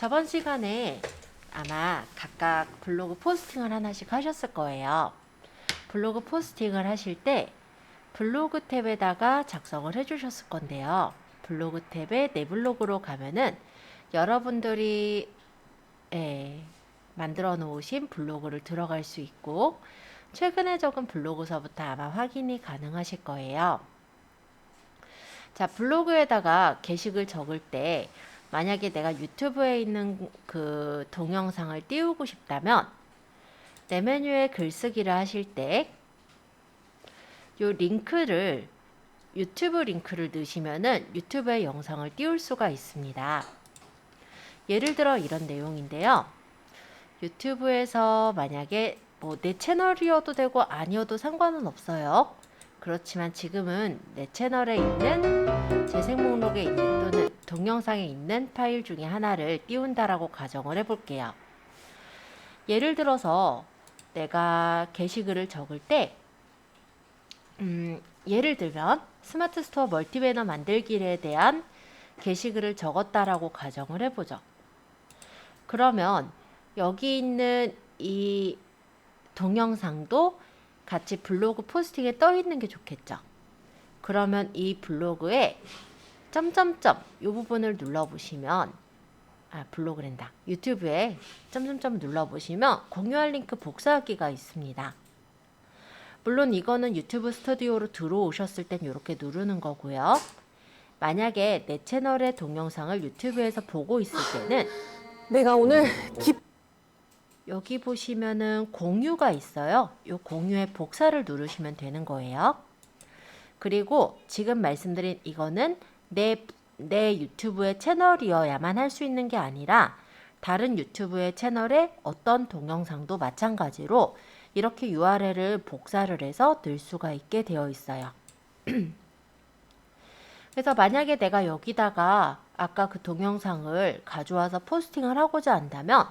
저번 시간에 아마 각각 블로그 포스팅을 하나씩 하셨을 거예요. 블로그 포스팅을 하실 때 블로그 탭에다가 작성을 해주셨을 건데요. 블로그 탭에 내 블로그로 가면은 여러분들이 만들어 놓으신 블로그를 들어갈 수 있고 최근에 적은 블로그서부터 아마 확인이 가능하실 거예요. 자, 블로그에다가 게시글 적을 때 만약에 내가 유튜브에 있는 그 동영상을 띄우고 싶다면 내 메뉴에 글쓰기를 하실 때 요 링크를 유튜브 링크를 넣으시면은 유튜브의 영상을 띄울 수가 있습니다. 예를 들어 이런 내용인데요. 유튜브에서 만약에 뭐 내 채널이어도 되고 아니어도 상관은 없어요. 그렇지만 지금은 내 채널에 있는 재생 목록에 있는 또는 동영상에 있는 파일 중에 하나를 띄운다라고 가정을 해볼게요. 예를 들어서 내가 게시글을 적을 때 예를 들면 스마트 스토어 멀티배너 만들기에 대한 게시글을 적었다라고 가정을 해보죠. 그러면 여기 있는 이 동영상도 같이 블로그 포스팅에 떠 있는 게 좋겠죠. 그러면 이 블로그에 점점점 이 부분을 눌러보시면 블로그랜다. 유튜브에 점점점 눌러보시면 공유할 링크 복사하기가 있습니다. 물론 이거는 유튜브 스튜디오로 들어오셨을 땐 이렇게 누르는 거고요. 만약에 내 채널의 동영상을 유튜브에서 보고 있을 때는 내가 오늘 여기 보시면은 공유가 있어요. 이 공유에 복사를 누르시면 되는 거예요. 그리고 지금 말씀드린 이거는 내 유튜브의 채널이어야만 할 수 있는 게 아니라 다른 유튜브의 채널에 어떤 동영상도 마찬가지로 이렇게 URL을 복사를 해서 넣을 수가 있게 되어 있어요. 그래서 만약에 내가 여기다가 아까 그 동영상을 가져와서 포스팅을 하고자 한다면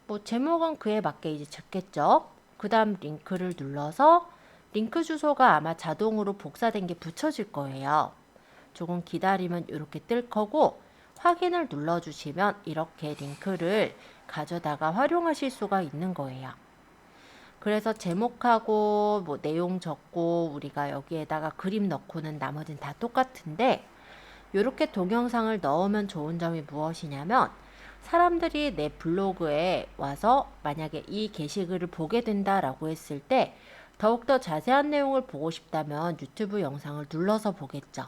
뭐 제목은 그에 맞게 이제 적겠죠. 그 다음 링크를 눌러서 링크 주소가 아마 자동으로 복사된 게 붙여질 거예요. 조금 기다리면 이렇게 뜰 거고 확인을 눌러주시면 이렇게 링크를 가져다가 활용하실 수가 있는 거예요. 그래서 제목하고 뭐 내용 적고 우리가 여기에다가 그림 넣고는 나머지는 다 똑같은데 이렇게 동영상을 넣으면 좋은 점이 무엇이냐면 사람들이 내 블로그에 와서 만약에 이 게시글을 보게 된다라고 했을 때 더욱더 자세한 내용을 보고 싶다면 유튜브 영상을 눌러서 보겠죠.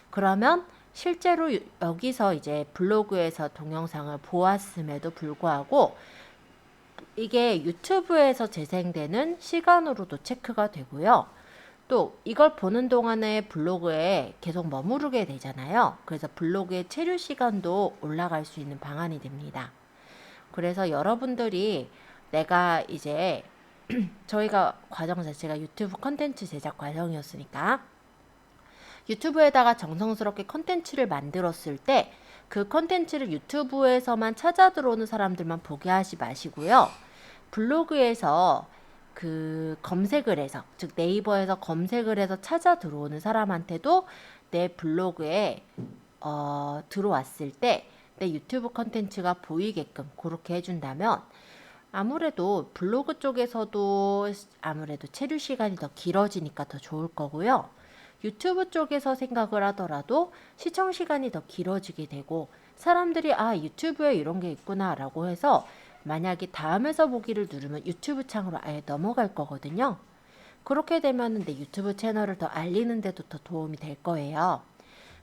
그러면 실제로 여기서 이제 블로그에서 동영상을 보았음에도 불구하고 이게 유튜브에서 재생되는 시간으로도 체크가 되고요. 또 이걸 보는 동안에 블로그에 계속 머무르게 되잖아요. 그래서 블로그의 체류 시간도 올라갈 수 있는 방안이 됩니다. 그래서 여러분들이 내가 이제 저희가 과정 자체가 유튜브 컨텐츠 제작 과정이었으니까 유튜브에다가 정성스럽게 컨텐츠를 만들었을 때 그 컨텐츠를 유튜브에서만 찾아 들어오는 사람들만 보게 하지 마시고요. 블로그에서 그 검색을 해서 즉 네이버에서 검색을 해서 찾아 들어오는 사람한테도 내 블로그에 들어왔을 때 내 유튜브 컨텐츠가 보이게끔 그렇게 해준다면 아무래도 블로그 쪽에서도 아무래도 체류 시간이 더 길어지니까 더 좋을 거고요. 유튜브 쪽에서 생각을 하더라도 시청 시간이 더 길어지게 되고 사람들이 유튜브에 이런 게 있구나 라고 해서 만약에 다음에서 보기를 누르면 유튜브 창으로 아예 넘어갈 거거든요. 그렇게 되면 내 유튜브 채널을 더 알리는 데도 더 도움이 될 거예요.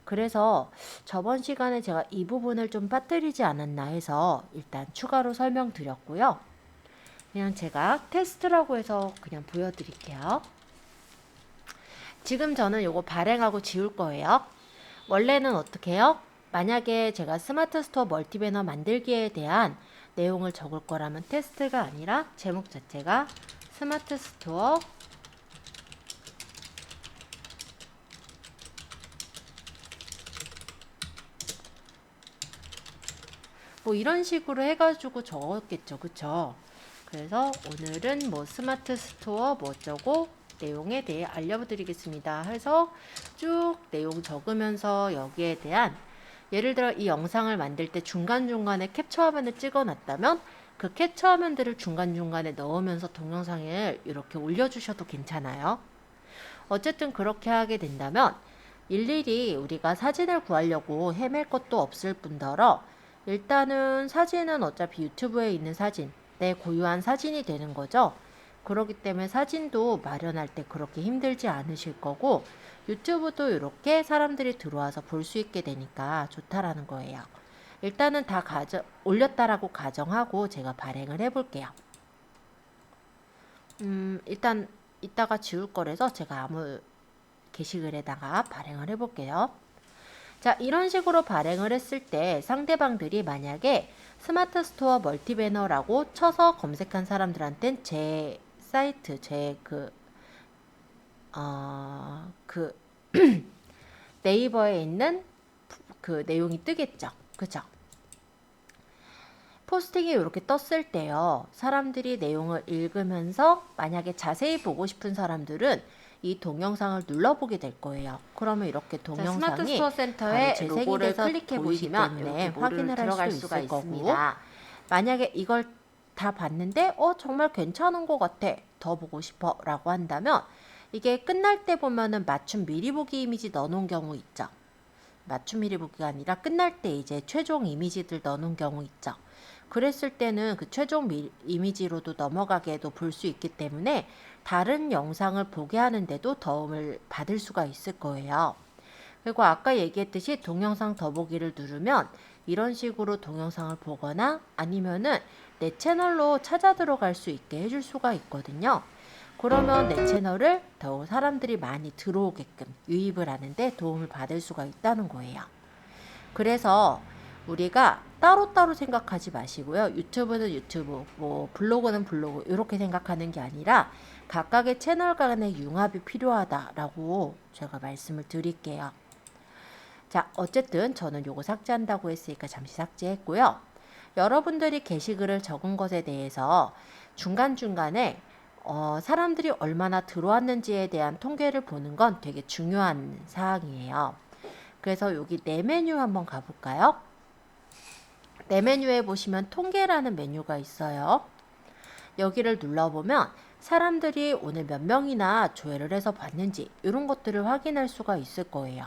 그래서 저번 시간에 제가 이 부분을 좀 빠뜨리지 않았나 해서 일단 추가로 설명드렸고요. 그냥 제가 테스트라고 해서 그냥 보여드릴게요. 지금 저는 요거 발행하고 지울 거예요. 원래는 어떻게 해요? 만약에 제가 스마트 스토어 멀티배너 만들기에 대한 내용을 적을 거라면 테스트가 아니라 제목 자체가 스마트 스토어 뭐 이런 식으로 해가지고 적었겠죠. 그쵸? 그래서 오늘은 뭐 스마트 스토어 뭐 어쩌고 내용에 대해 알려드리겠습니다. 해서 쭉 내용 적으면서 여기에 대한 예를 들어 이 영상을 만들 때 중간중간에 캡처 화면을 찍어 놨다면 그 캡처 화면들을 중간중간에 넣으면서 동영상을 이렇게 올려주셔도 괜찮아요. 어쨌든 그렇게 하게 된다면 일일이 우리가 사진을 구하려고 헤맬 것도 없을 뿐더러 일단은 사진은 어차피 유튜브에 있는 사진, 내 고유한 사진이 되는 거죠. 그렇기 때문에 사진도 마련할 때 그렇게 힘들지 않으실 거고 유튜브도 이렇게 사람들이 들어와서 볼 수 있게 되니까 좋다라는 거예요. 일단은 다 올렸다라고 가정하고 제가 발행을 해볼게요. 일단 이따가 지울 거라서 제가 아무 게시글에다가 발행을 해볼게요. 자, 이런 식으로 발행을 했을 때 상대방들이 만약에 스마트 스토어 멀티배너라고 쳐서 검색한 사람들한텐 제 사이트, 네이버에 있는 그 내용이 뜨겠죠. 그죠? 포스팅이 이렇게 떴을 때요. 사람들이 내용을 읽으면서 만약에 자세히 보고 싶은 사람들은 이 동영상을 눌러보게 될 거예요. 그러면 이렇게 동영상이 스마트 스토어 센터에 재생이 로고를 돼서 클릭해 보시면 때문에 이렇게 확인을 들어갈 할 수 수가 있을 거고 있습니다. 만약에 이걸 다 봤는데 정말 괜찮은 것 같아. 더 보고 싶어 라고 한다면 이게 끝날 때 보면은 맞춤 미리 보기 이미지 넣어놓은 경우 있죠. 맞춤 미리 보기가 아니라 끝날 때 이제 최종 이미지들 넣어놓은 경우 있죠. 그랬을 때는 그 최종 이미지로도 넘어가게도 볼 수 있기 때문에 다른 영상을 보게 하는데도 도움을 받을 수가 있을 거예요. 그리고 아까 얘기했듯이 동영상 더보기를 누르면 이런 식으로 동영상을 보거나 아니면은 내 채널로 찾아 들어갈 수 있게 해줄 수가 있거든요. 그러면 내 채널을 더 사람들이 많이 들어오게끔 유입을 하는데 도움을 받을 수가 있다는 거예요. 그래서 우리가 따로따로 생각하지 마시고요. 유튜브는 유튜브, 뭐 블로그는 블로그 이렇게 생각하는 게 아니라 각각의 채널 간의 융합이 필요하다라고 제가 말씀을 드릴게요. 자, 어쨌든 저는 요거 삭제한다고 했으니까 잠시 삭제했고요. 여러분들이 게시글을 적은 것에 대해서 중간중간에 사람들이 얼마나 들어왔는지에 대한 통계를 보는 건 되게 중요한 사항이에요. 그래서 여기 내 메뉴 한번 가볼까요? 내 메뉴에 보시면 통계라는 메뉴가 있어요. 여기를 눌러보면 사람들이 오늘 몇 명이나 조회를 해서 봤는지 이런 것들을 확인할 수가 있을 거예요.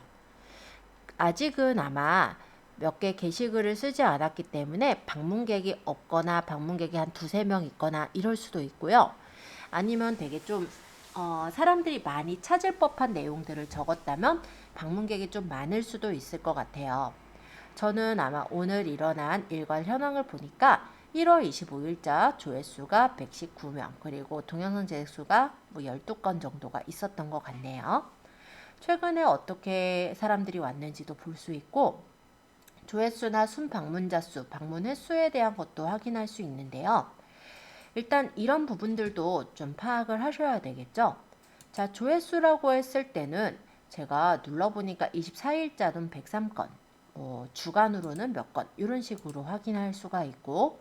아직은 아마 몇 개 게시글을 쓰지 않았기 때문에 방문객이 없거나 방문객이 한 두세 명 있거나 이럴 수도 있고요. 아니면 되게 좀 사람들이 많이 찾을 법한 내용들을 적었다면 방문객이 좀 많을 수도 있을 것 같아요. 저는 아마 오늘 일어난 일괄 현황을 보니까 1월 25일자 조회수가 119명 그리고 동영상 제작수가 뭐 12건 정도가 있었던 것 같네요. 최근에 어떻게 사람들이 왔는지도 볼 수 있고 조회수나 순방문자 수, 방문 횟수에 대한 것도 확인할 수 있는데요. 일단 이런 부분들도 좀 파악을 하셔야 되겠죠. 자, 조회수라고 했을 때는 제가 눌러보니까 24일자는 103건, 주간으로는 몇 건 이런 식으로 확인할 수가 있고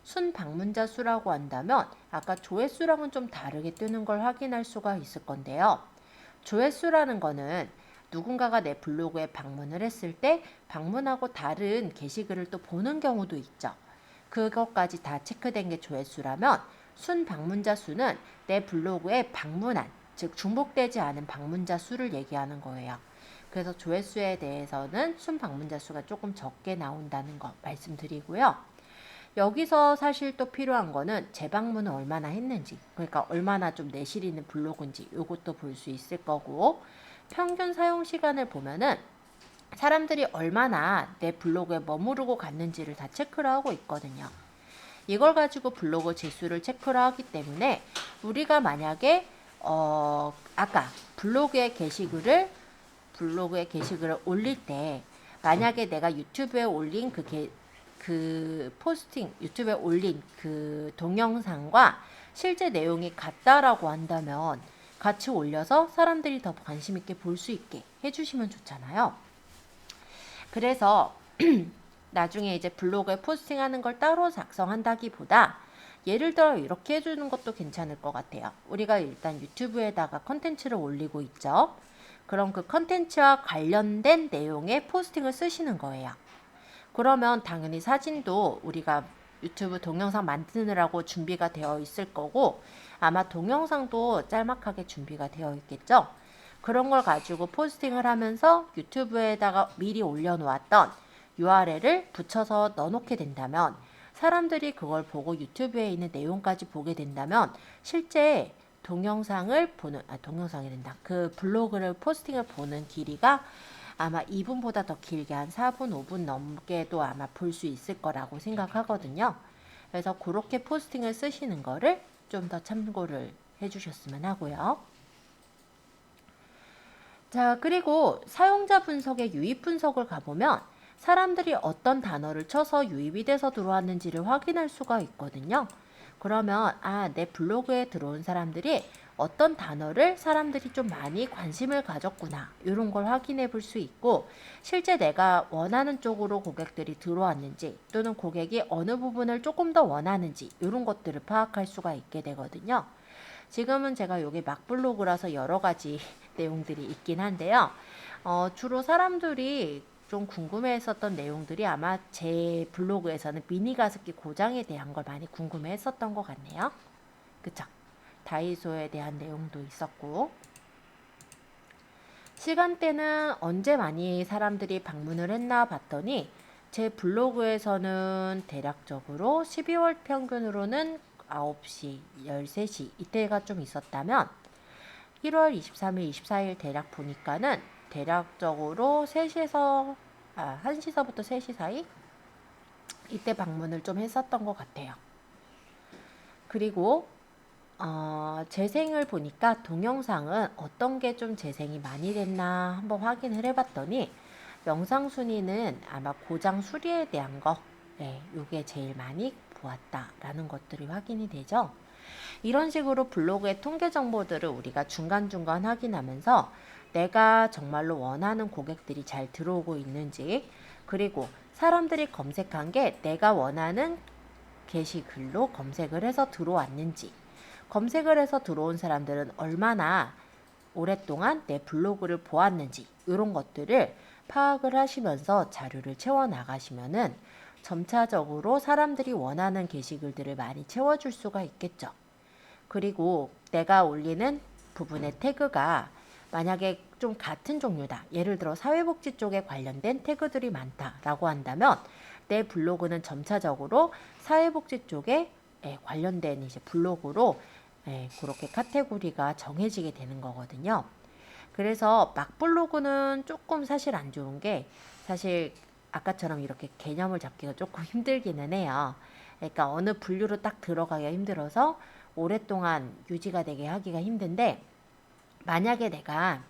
순 방문자 수라고 한다면 아까 조회수랑은 좀 다르게 뜨는 걸 확인할 수가 있을 건데요. 조회수라는 거는 누군가가 내 블로그에 방문을 했을 때 방문하고 다른 게시글을 또 보는 경우도 있죠. 그것까지 다 체크된 게 조회수라면 순 방문자 수는 내 블로그에 방문한, 즉 중복되지 않은 방문자 수를 얘기하는 거예요. 그래서 조회수에 대해서는 순 방문자 수가 조금 적게 나온다는 거 말씀드리고요. 여기서 사실 또 필요한 거는 재방문을 얼마나 했는지, 그러니까 얼마나 좀 내실 있는 블로그인지 이것도 볼 수 있을 거고, 평균 사용 시간을 보면은 사람들이 얼마나 내 블로그에 머무르고 갔는지를 다 체크를 하고 있거든요. 이걸 가지고 블로그 지수를 체크를 하기 때문에 우리가 만약에 아까 블로그에 게시글을 올릴 때 만약에 내가 유튜브에 올린 그 포스팅, 유튜브에 올린 그 동영상과 실제 내용이 같다라고 한다면 같이 올려서 사람들이 더 관심 있게 볼 수 있게 해주시면 좋잖아요. 그래서 나중에 이제 블로그에 포스팅하는 걸 따로 작성한다기보다 예를 들어 이렇게 해주는 것도 괜찮을 것 같아요. 우리가 일단 유튜브에다가 컨텐츠를 올리고 있죠. 그럼 그 컨텐츠와 관련된 내용의 포스팅을 쓰시는 거예요. 그러면 당연히 사진도 우리가 유튜브 동영상 만드느라고 준비가 되어 있을 거고 아마 동영상도 짤막하게 준비가 되어 있겠죠. 그런 걸 가지고 포스팅을 하면서 유튜브에다가 미리 올려놓았던 URL을 붙여서 넣어놓게 된다면 사람들이 그걸 보고 유튜브에 있는 내용까지 보게 된다면 실제 동영상을 보는, 동영상이 된다. 그 블로그를 포스팅을 보는 길이가 아마 2분보다 더 길게 한 4분, 5분 넘게도 아마 볼 수 있을 거라고 생각하거든요. 그래서 그렇게 포스팅을 쓰시는 거를 좀 더 참고를 해주셨으면 하고요. 자, 그리고 사용자 분석의 유입 분석을 가보면 사람들이 어떤 단어를 쳐서 유입이 돼서 들어왔는지를 확인할 수가 있거든요. 그러면 내 블로그에 들어온 사람들이 어떤 단어를 사람들이 좀 많이 관심을 가졌구나 이런 걸 확인해 볼 수 있고 실제 내가 원하는 쪽으로 고객들이 들어왔는지 또는 고객이 어느 부분을 조금 더 원하는지 이런 것들을 파악할 수가 있게 되거든요. 지금은 제가 여기 막 블로그라서 여러 가지 내용들이 있긴 한데요. 주로 사람들이 좀 궁금해했었던 내용들이 아마 제 블로그에서는 미니 가습기 고장에 대한 걸 많이 궁금해했었던 것 같네요. 그쵸? 다이소에 대한 내용도 있었고 시간대는 언제 많이 사람들이 방문을 했나 봤더니 제 블로그에서는 대략적으로 12월 평균으로는 9시, 13시 이때가 좀 있었다면 1월 23일, 24일 대략 보니까는 대략적으로 1시서부터 3시 사이 이때 방문을 좀 했었던 것 같아요. 그리고 재생을 보니까 동영상은 어떤 게 좀 재생이 많이 됐나 한번 확인을 해봤더니 영상 순위는 아마 고장 수리에 대한 거 요게 제일 많이 보았다라는 것들이 확인이 되죠. 이런 식으로 블로그의 통계 정보들을 우리가 중간중간 확인하면서 내가 정말로 원하는 고객들이 잘 들어오고 있는지 그리고 사람들이 검색한 게 내가 원하는 게시글로 검색을 해서 들어왔는지 검색을 해서 들어온 사람들은 얼마나 오랫동안 내 블로그를 보았는지 이런 것들을 파악을 하시면서 자료를 채워 나가시면은 점차적으로 사람들이 원하는 게시글들을 많이 채워줄 수가 있겠죠. 그리고 내가 올리는 부분의 태그가 만약에 좀 같은 종류다. 예를 들어 사회복지 쪽에 관련된 태그들이 많다라고 한다면 내 블로그는 점차적으로 사회복지 쪽에 관련된 이제 블로그로 그렇게 카테고리가 정해지게 되는 거거든요. 그래서 막 블로그는 조금 사실 안 좋은 게 사실 아까처럼 이렇게 개념을 잡기가 조금 힘들기는 해요. 그러니까 어느 분류로 딱 들어가기가 힘들어서 오랫동안 유지가 되게 하기가 힘든데 만약에 내가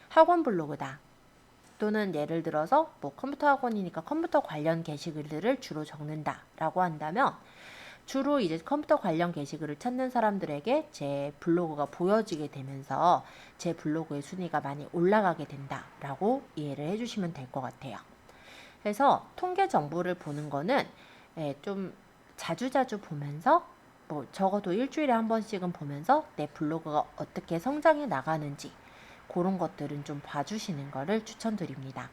학원 블로그다. 또는 예를 들어서 뭐 컴퓨터 학원이니까 컴퓨터 관련 게시글들을 주로 적는다라고 한다면 주로 이제 컴퓨터 관련 게시글을 찾는 사람들에게 제 블로그가 보여지게 되면서 제 블로그의 순위가 많이 올라가게 된다라고 이해를 해주시면 될 것 같아요. 그래서 통계 정보를 보는 거는 좀 자주자주 보면서 뭐 적어도 일주일에 한 번씩은 보면서 내 블로그가 어떻게 성장해 나가는지 그런 것들은 좀 봐주시는 거를 추천드립니다.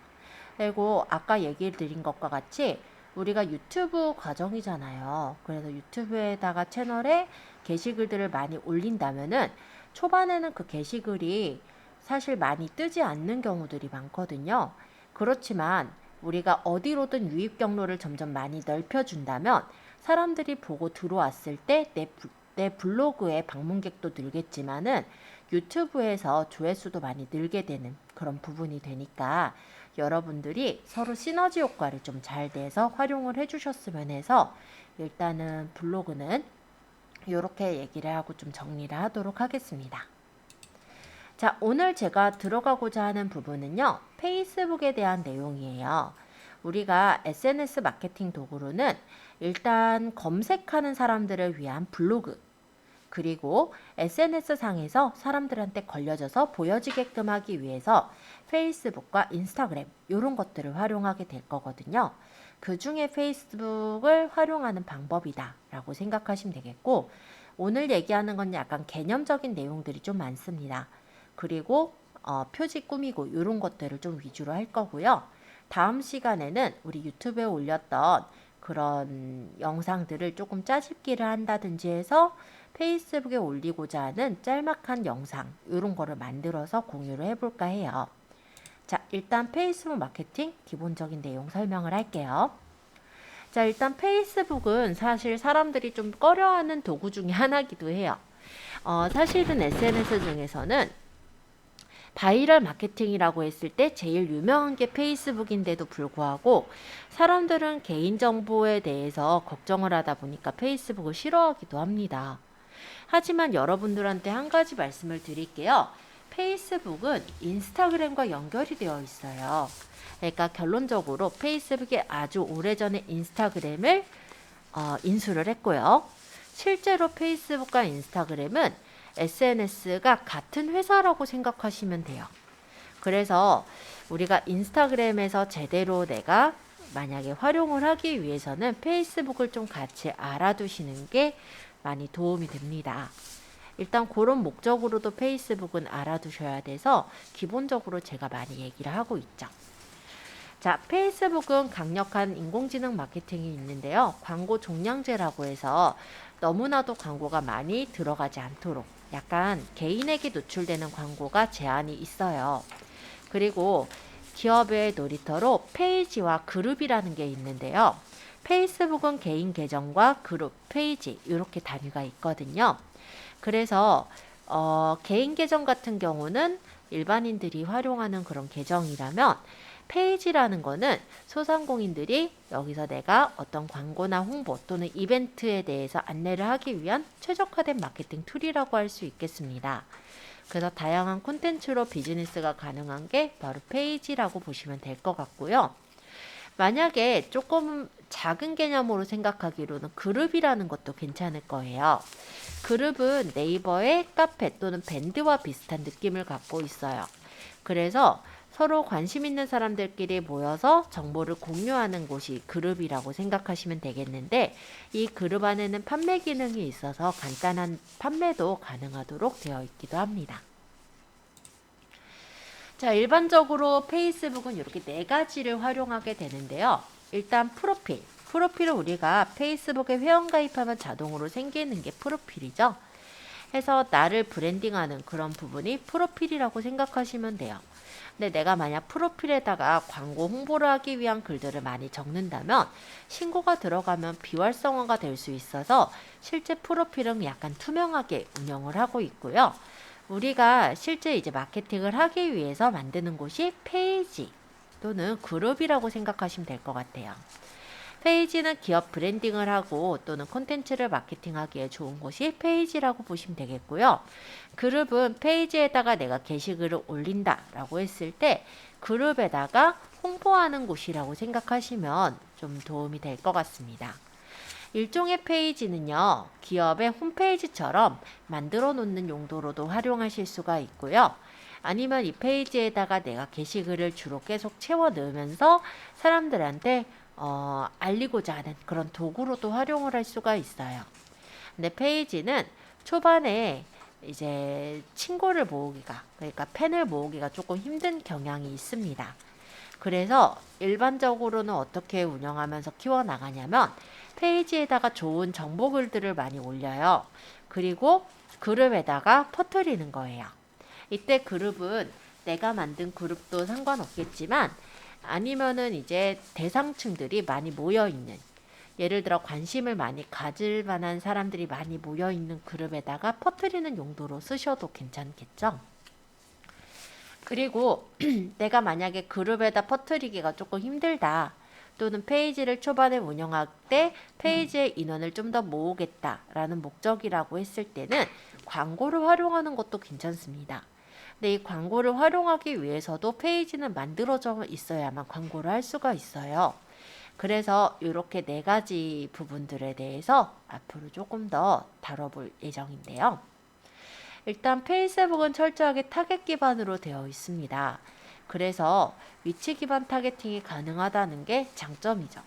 그리고 아까 얘기 드린 것과 같이 우리가 유튜브 과정이잖아요. 그래서 유튜브에다가 채널에 게시글들을 많이 올린다면은 초반에는 그 게시글이 사실 많이 뜨지 않는 경우들이 많거든요. 그렇지만 우리가 어디로든 유입 경로를 점점 많이 넓혀준다면 사람들이 보고 들어왔을 때 내 블로그에 방문객도 늘겠지만은 유튜브에서 조회수도 많이 늘게 되는 그런 부분이 되니까 여러분들이 서로 시너지 효과를 좀 잘 내서 활용을 해주셨으면 해서 일단은 블로그는 이렇게 얘기를 하고 좀 정리를 하도록 하겠습니다. 자, 오늘 제가 들어가고자 하는 부분은요. 페이스북에 대한 내용이에요. 우리가 SNS 마케팅 도구로는 일단 검색하는 사람들을 위한 블로그 그리고 SNS 상에서 사람들한테 걸려져서 보여지게끔 하기 위해서 페이스북과 인스타그램 이런 것들을 활용하게 될 거거든요. 그 중에 페이스북을 활용하는 방법이다 라고 생각하시면 되겠고 오늘 얘기하는 건 약간 개념적인 내용들이 좀 많습니다. 그리고 표지 꾸미고 이런 것들을 좀 위주로 할 거고요. 다음 시간에는 우리 유튜브에 올렸던 그런 영상들을 조금 짜집기를 한다든지 해서 페이스북에 올리고자 하는 짤막한 영상 이런 거를 만들어서 공유를 해볼까 해요. 자, 일단 페이스북 마케팅 기본적인 내용 설명을 할게요. 자, 일단 페이스북은 사실 사람들이 좀 꺼려하는 도구 중에 하나이기도 해요. 사실은 SNS 중에서는 바이럴 마케팅이라고 했을 때 제일 유명한 게 페이스북인데도 불구하고 사람들은 개인정보에 대해서 걱정을 하다 보니까 페이스북을 싫어하기도 합니다. 하지만 여러분들한테 한 가지 말씀을 드릴게요. 페이스북은 인스타그램과 연결이 되어 있어요. 그러니까 결론적으로 페이스북이 아주 오래전에 인스타그램을 인수를 했고요. 실제로 페이스북과 인스타그램은 SNS가 같은 회사라고 생각하시면 돼요. 그래서 우리가 인스타그램에서 제대로 내가 만약에 활용을 하기 위해서는 페이스북을 좀 같이 알아두시는 게 많이 도움이 됩니다. 일단 그런 목적으로도 페이스북은 알아두셔야 돼서 기본적으로 제가 많이 얘기를 하고 있죠. 자, 페이스북은 강력한 인공지능 마케팅이 있는데요. 광고 종량제라고 해서 너무나도 광고가 많이 들어가지 않도록 약간 개인에게 노출되는 광고가 제한이 있어요. 그리고 기업의 놀이터로 페이지와 그룹이라는 게 있는데요. 페이스북은 개인 계정과 그룹, 페이지 이렇게 단위가 있거든요. 그래서 개인 계정 같은 경우는 일반인들이 활용하는 그런 계정이라면 페이지라는 거는 소상공인들이 여기서 내가 어떤 광고나 홍보 또는 이벤트에 대해서 안내를 하기 위한 최적화된 마케팅 툴이라고 할 수 있겠습니다. 그래서 다양한 콘텐츠로 비즈니스가 가능한 게 바로 페이지라고 보시면 될 것 같고요. 만약에 조금 작은 개념으로 생각하기로는 그룹이라는 것도 괜찮을 거예요. 그룹은 네이버의 카페 또는 밴드와 비슷한 느낌을 갖고 있어요. 그래서 서로 관심 있는 사람들끼리 모여서 정보를 공유하는 곳이 그룹이라고 생각하시면 되겠는데 이 그룹 안에는 판매 기능이 있어서 간단한 판매도 가능하도록 되어 있기도 합니다. 자, 일반적으로 페이스북은 이렇게 네 가지를 활용하게 되는데요. 일단 프로필. 프로필은 우리가 페이스북에 회원 가입하면 자동으로 생기는 게 프로필이죠. 해서 나를 브랜딩하는 그런 부분이 프로필이라고 생각하시면 돼요. 근데 내가 만약 프로필에다가 광고 홍보를 하기 위한 글들을 많이 적는다면 신고가 들어가면 비활성화가 될 수 있어서 실제 프로필은 약간 투명하게 운영을 하고 있고요. 우리가 실제 이제 마케팅을 하기 위해서 만드는 곳이 페이지 또는 그룹이라고 생각하시면 될 것 같아요. 페이지는 기업 브랜딩을 하고 또는 콘텐츠를 마케팅하기에 좋은 곳이 페이지라고 보시면 되겠고요. 그룹은 페이지에다가 내가 게시글을 올린다 라고 했을 때 그룹에다가 홍보하는 곳이라고 생각하시면 좀 도움이 될 것 같습니다. 일종의 페이지는요, 기업의 홈페이지처럼 만들어 놓는 용도로도 활용하실 수가 있고요. 아니면 이 페이지에다가 내가 게시글을 주로 계속 채워 넣으면서 사람들한테 알리고자 하는 그런 도구로도 활용을 할 수가 있어요. 근데 페이지는 초반에 이제 친구를 모으기가, 그러니까 팬을 모으기가 조금 힘든 경향이 있습니다. 그래서 일반적으로는 어떻게 운영하면서 키워나가냐면 페이지에다가 좋은 정보 글들을 많이 올려요. 그리고 그룹에다가 퍼뜨리는 거예요. 이때 그룹은 내가 만든 그룹도 상관없겠지만 아니면은 이제 대상층들이 많이 모여있는, 예를 들어 관심을 많이 가질 만한 사람들이 많이 모여있는 그룹에다가 퍼뜨리는 용도로 쓰셔도 괜찮겠죠. 그리고 내가 만약에 그룹에다 퍼뜨리기가 조금 힘들다 또는 페이지를 초반에 운영할 때 페이지의 인원을 좀 더 모으겠다라는 목적이라고 했을 때는 광고를 활용하는 것도 괜찮습니다. 근데 이 광고를 활용하기 위해서도 페이지는 만들어져 있어야만 광고를 할 수가 있어요. 그래서 이렇게 네 가지 부분들에 대해서 앞으로 조금 더 다뤄볼 예정인데요. 일단 페이스북은 철저하게 타겟 기반으로 되어 있습니다. 그래서 위치 기반 타겟팅이 가능하다는 게 장점이죠.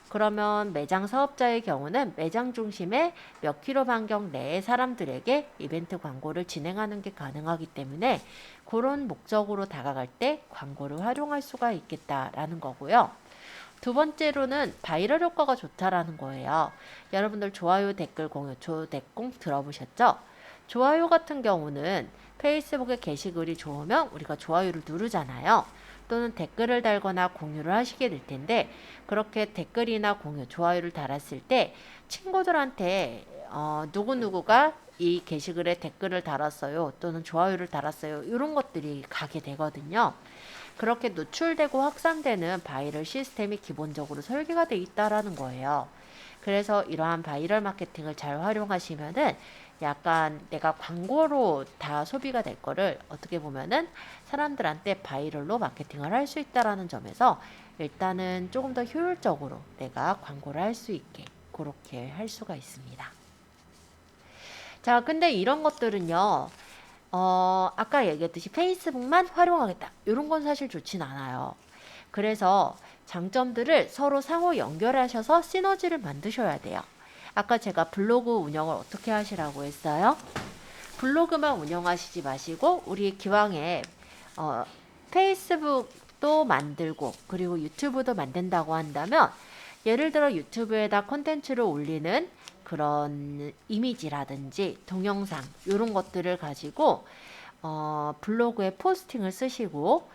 그러면 매장 사업자의 경우는 매장 중심의 몇 킬로 반경 내의 사람들에게 이벤트 광고를 진행하는 게 가능하기 때문에 그런 목적으로 다가갈 때 광고를 활용할 수가 있겠다라는 거고요. 두 번째로는 바이럴 효과가 좋다라는 거예요. 여러분들 좋아요, 댓글, 공유, 조댓공 들어보셨죠? 좋아요 같은 경우는 페이스북에 게시글이 좋으면 우리가 좋아요를 누르잖아요. 또는 댓글을 달거나 공유를 하시게 될 텐데 그렇게 댓글이나 공유, 좋아요를 달았을 때 친구들한테 누구누구가 이 게시글에 댓글을 달았어요. 또는 좋아요를 달았어요. 이런 것들이 가게 되거든요. 그렇게 노출되고 확산되는 바이럴 시스템이 기본적으로 설계가 돼 있다라는 거예요. 그래서 이러한 바이럴 마케팅을 잘 활용하시면은 약간 내가 광고로 다 소비가 될 거를 어떻게 보면은 사람들한테 바이럴로 마케팅을 할 수 있다라는 점에서 일단은 조금 더 효율적으로 내가 광고를 할 수 있게 그렇게 할 수가 있습니다. 자, 근데 이런 것들은요, 아까 얘기했듯이 페이스북만 활용하겠다. 이런 건 사실 좋진 않아요. 그래서 장점들을 서로 상호 연결하셔서 시너지를 만드셔야 돼요. 아까 제가 블로그 운영을 어떻게 하시라고 했어요? 블로그만 운영하시지 마시고 우리 기왕에 페이스북도 만들고 그리고 유튜브도 만든다고 한다면 예를 들어 유튜브에다 콘텐츠를 올리는 그런 이미지라든지 동영상 이런 것들을 가지고 블로그에 포스팅을 쓰시고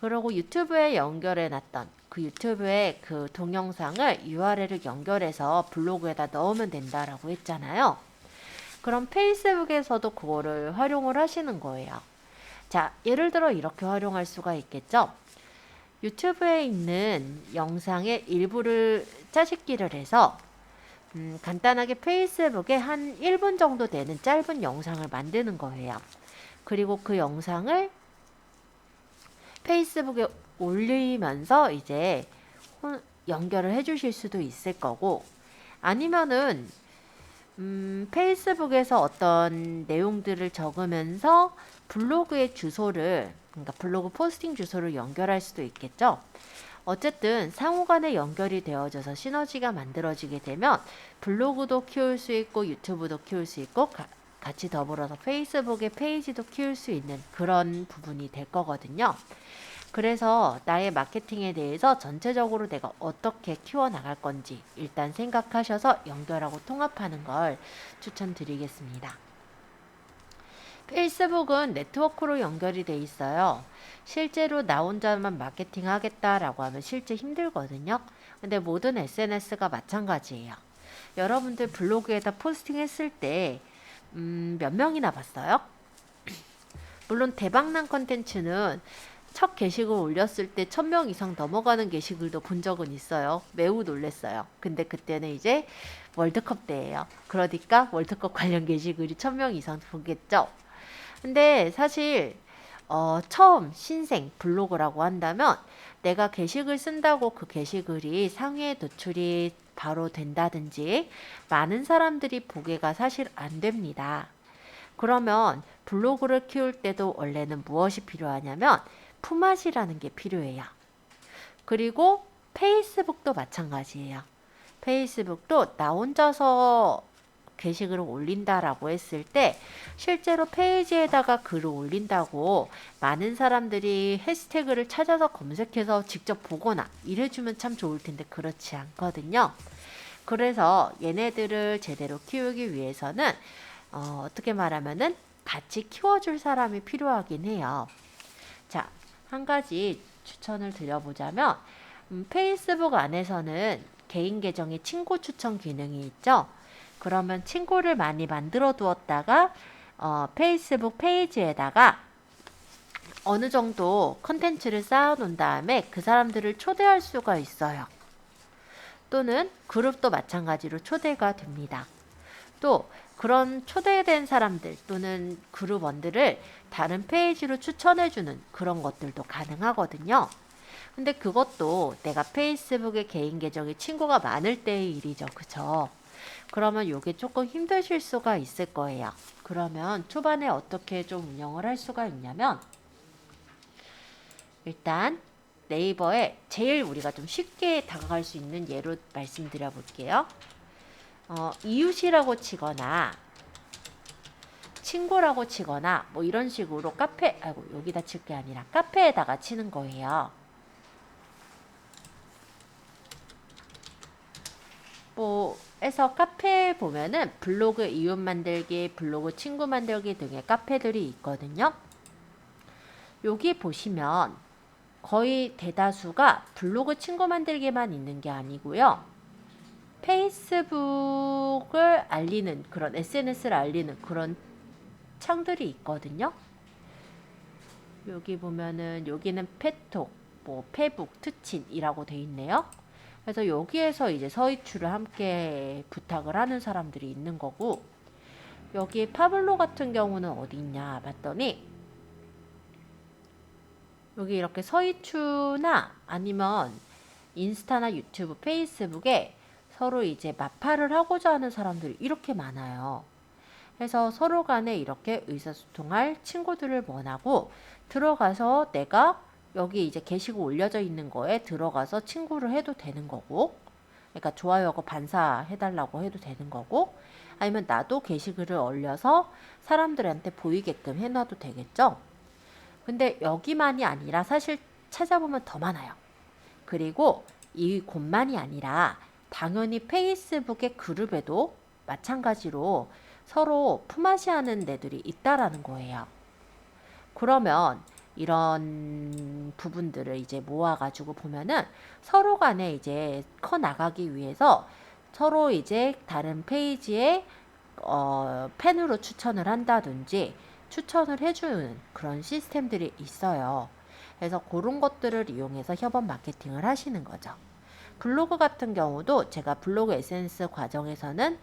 그리고 유튜브에 연결해 놨던 그 유튜브에 그 동영상을 URL을 연결해서 블로그에다 넣으면 된다라고 했잖아요. 그럼 페이스북에서도 그거를 활용을 하시는 거예요. 자, 예를 들어 이렇게 활용할 수가 있겠죠. 유튜브에 있는 영상의 일부를 짜집기를 해서 간단하게 페이스북에 한 1분 정도 되는 짧은 영상을 만드는 거예요. 그리고 그 영상을 페이스북에 올리면서 이제 연결을 해 주실 수도 있을 거고 아니면은 페이스북에서 어떤 내용들을 적으면서 블로그의 주소를 그러니까 블로그 포스팅 주소를 연결할 수도 있겠죠. 어쨌든 상호간에 연결이 되어져서 시너지가 만들어지게 되면 블로그도 키울 수 있고 유튜브도 키울 수 있고 같이 더불어서 페이스북의 페이지도 키울 수 있는 그런 부분이 될 거거든요. 그래서 나의 마케팅에 대해서 전체적으로 내가 어떻게 키워나갈 건지 일단 생각하셔서 연결하고 통합하는 걸 추천드리겠습니다. 페이스북은 네트워크로 연결이 돼 있어요. 실제로 나 혼자만 마케팅 하겠다라고 하면 실제 힘들거든요. 근데 모든 SNS가 마찬가지예요. 여러분들 블로그에다 포스팅 했을 때 몇 명이나 봤어요? 물론 대박난 컨텐츠는 첫 게시글 올렸을 때 1000명 이상 넘어가는 게시글도 본 적은 있어요. 매우 놀랐어요. 근데 그때는 이제 월드컵 때예요. 그러니까 월드컵 관련 게시글이 1000명 이상 보겠죠. 근데 사실 처음 신생 블로그라고 한다면 내가 게시글 쓴다고 그 게시글이 상위에 노출이 바로 된다든지 많은 사람들이 보게가 사실 안 됩니다. 그러면 블로그를 키울 때도 원래는 무엇이 필요하냐면 품앗이라는 게 필요해요. 그리고 페이스북도 마찬가지예요. 페이스북도 나 혼자서 게시글을 올린다라고 했을 때 실제로 페이지에다가 글을 올린다고 많은 사람들이 해시태그를 찾아서 검색해서 직접 보거나 이래주면 참 좋을 텐데 그렇지 않거든요. 그래서 얘네들을 제대로 키우기 위해서는 어떻게 말하면은 같이 키워줄 사람이 필요하긴 해요. 자, 한 가지 추천을 드려보자면 페이스북 안에서는 개인 계정에 친구 추천 기능이 있죠. 그러면 친구를 많이 만들어 두었다가 페이스북 페이지에다가 어느 정도 컨텐츠를 쌓아 놓은 다음에 그 사람들을 초대할 수가 있어요. 또는 그룹도 마찬가지로 초대가 됩니다. 또 그런 초대된 사람들 또는 그룹원들을 다른 페이지로 추천해주는 그런 것들도 가능하거든요. 근데 그것도 내가 페이스북에 개인 계정에 친구가 많을 때의 일이죠. 그쵸? 그러면 요게 조금 힘드실 수가 있을 거예요. 그러면 초반에 어떻게 좀 운영을 할 수가 있냐면 일단 네이버에 제일 우리가 좀 쉽게 다가갈 수 있는 예로 말씀드려 볼게요. 이웃이라고 치거나 친구라고 치거나 뭐 이런 식으로 여기다 칠 게 아니라 카페에다가 치는 거예요. 뭐 해서 카페에 보면은 블로그 이웃 만들기, 블로그 친구 만들기 등의 카페들이 있거든요. 여기 보시면 거의 대다수가 블로그 친구 만들기만 있는 게 아니고요. 페이스북을 알리는 그런 SNS를 알리는 그런 창들이 있거든요. 여기 보면은 여기는 페톡, 뭐 페북, 트친이라고 돼 있네요. 그래서 여기에서 이제 서이추를 함께 부탁을 하는 사람들이 있는 거고, 여기 파블로 같은 경우는 어디 있냐 봤더니 여기 이렇게 서이추나 아니면 인스타나 유튜브, 페이스북에 서로 이제 마팔을 하고자 하는 사람들이 이렇게 많아요. 그래서 서로 간에 이렇게 의사소통할 친구들을 원하고 들어가서 내가 여기 이제 게시글 올려져 있는 거에 들어가서 친구를 해도 되는 거고, 그러니까 좋아요하고 반사해달라고 해도 되는 거고, 아니면 나도 게시글을 올려서 사람들한테 보이게끔 해놔도 되겠죠. 근데 여기만이 아니라 사실 찾아보면 더 많아요. 그리고 이곳만이 아니라 당연히 페이스북의 그룹에도 마찬가지로 서로 품앗이 하는 데들이 있다라는 거예요. 그러면 이런 부분들을 이제 모아가지고 보면은 서로 간에 이제 커 나가기 위해서 서로 이제 다른 페이지에 팬으로 추천을 한다든지 추천을 해주는 그런 시스템들이 있어요. 그래서 그런 것들을 이용해서 협업 마케팅을 하시는 거죠. 블로그 같은 경우도 제가 블로그 SNS 과정에서는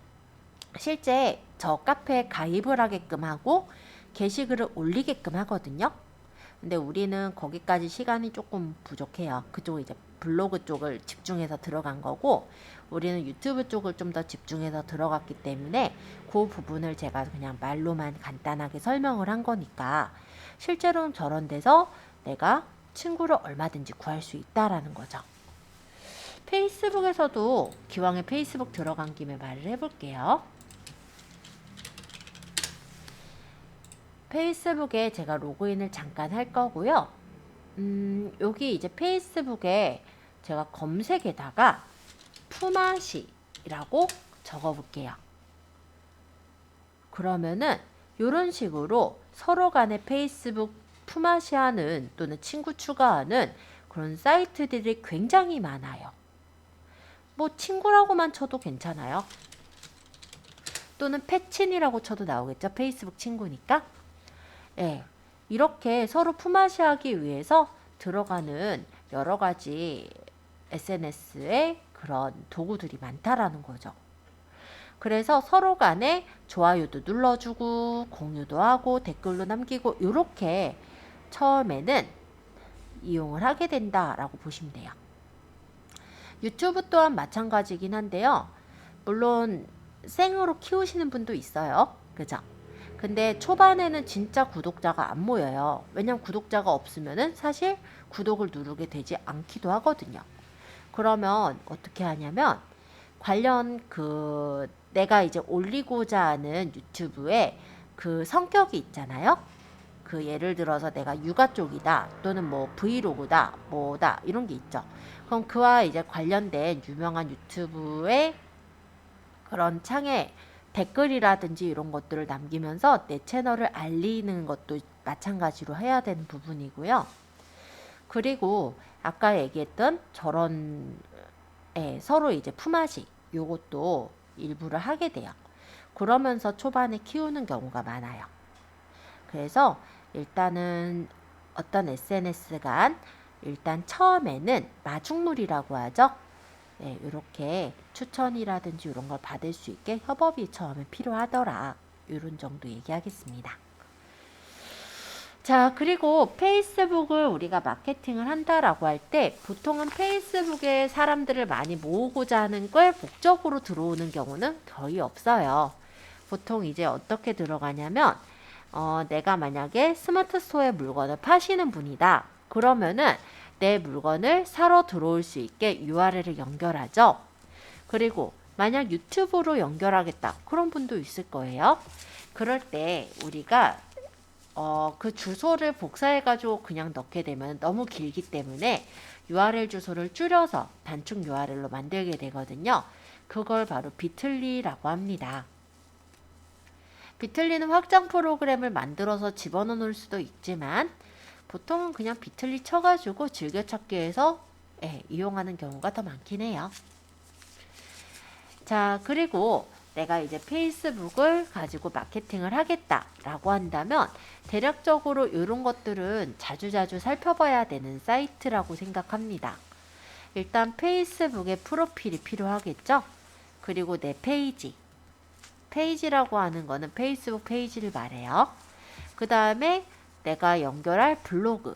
실제 저 카페에 가입을 하게끔 하고 게시글을 올리게끔 하거든요. 근데 우리는 거기까지 시간이 조금 부족해요. 그쪽 이제 블로그 쪽을 집중해서 들어간 거고, 우리는 유튜브 쪽을 좀 더 집중해서 들어갔기 때문에 그 부분을 제가 그냥 말로만 간단하게 설명을 한 거니까 실제로는 저런 데서 내가 친구를 얼마든지 구할 수 있다라는 거죠. 페이스북에서도 기왕에 페이스북 들어간 김에 말을 해볼게요. 페이스북에 제가 로그인을 잠깐 할 거고요. 여기 이제 페이스북에 제가 검색에다가 품앗이라고 적어 볼게요. 그러면은 이런 식으로 서로 간에 페이스북 품앗이하는 또는 친구 추가하는 그런 사이트들이 굉장히 많아요. 뭐 친구라고만 쳐도 괜찮아요. 또는 패친이라고 쳐도 나오겠죠. 페이스북 친구니까. 예, 이렇게 서로 품앗이하기 위해서 들어가는 여러 가지 SNS의 그런 도구들이 많다라는 거죠. 그래서 서로 간에 좋아요도 눌러주고 공유도 하고 댓글도 남기고 이렇게 처음에는 이용을 하게 된다라고 보시면 돼요. 유튜브 또한 마찬가지긴 한데요. 물론 생으로 키우시는 분도 있어요. 그죠? 근데 초반에는 진짜 구독자가 안 모여요. 왜냐면 구독자가 없으면은 사실 구독을 누르게 되지 않기도 하거든요. 그러면 어떻게 하냐면 관련 내가 이제 올리고자 하는 유튜브에 그 성격이 있잖아요. 그 예를 들어서 내가 육아 쪽이다 또는 뭐 브이로그다 뭐다 이런 게 있죠. 그럼 그와 이제 관련된 유명한 유튜브의 그런 창에 댓글이라든지 이런 것들을 남기면서 내 채널을 알리는 것도 마찬가지로 해야 되는 부분이고요. 그리고 아까 얘기했던 저런 서로 이제 품앗이 요것도 일부를 하게 돼요. 그러면서 초반에 키우는 경우가 많아요. 그래서 일단은 어떤 SNS가 일단 처음에는 마중물이라고 하죠. 네, 이렇게 추천이라든지 이런 걸 받을 수 있게 협업이 처음에 필요하더라. 이런 정도 얘기하겠습니다. 자, 그리고 페이스북을 우리가 마케팅을 한다라고 할 때 보통은 페이스북에 사람들을 많이 모으고자 하는 걸 목적으로 들어오는 경우는 거의 없어요. 보통 이제 어떻게 들어가냐면 내가 만약에 스마트 스토어에 물건을 파시는 분이다. 그러면은 내 물건을 사러 들어올 수 있게 URL을 연결하죠. 그리고 만약 유튜브로 연결하겠다 그런 분도 있을 거예요. 그럴 때 우리가 그 주소를 복사해가지고 그냥 넣게 되면 너무 길기 때문에 URL 주소를 줄여서 단축 URL로 만들게 되거든요. 그걸 바로 비틀리라고 합니다. 비틀리는 확장 프로그램을 만들어서 집어넣어 놓을 수도 있지만 보통은 그냥 비틀리 쳐가지고 즐겨찾기에서 이용하는 경우가 더 많긴 해요. 자, 그리고 내가 이제 페이스북을 가지고 마케팅을 하겠다라고 한다면 대략적으로 이런 것들은 자주자주 살펴봐야 되는 사이트라고 생각합니다. 일단 페이스북의 프로필이 필요하겠죠? 그리고 내 페이지라고 하는 거는 페이스북 페이지를 말해요. 그 다음에 내가 연결할 블로그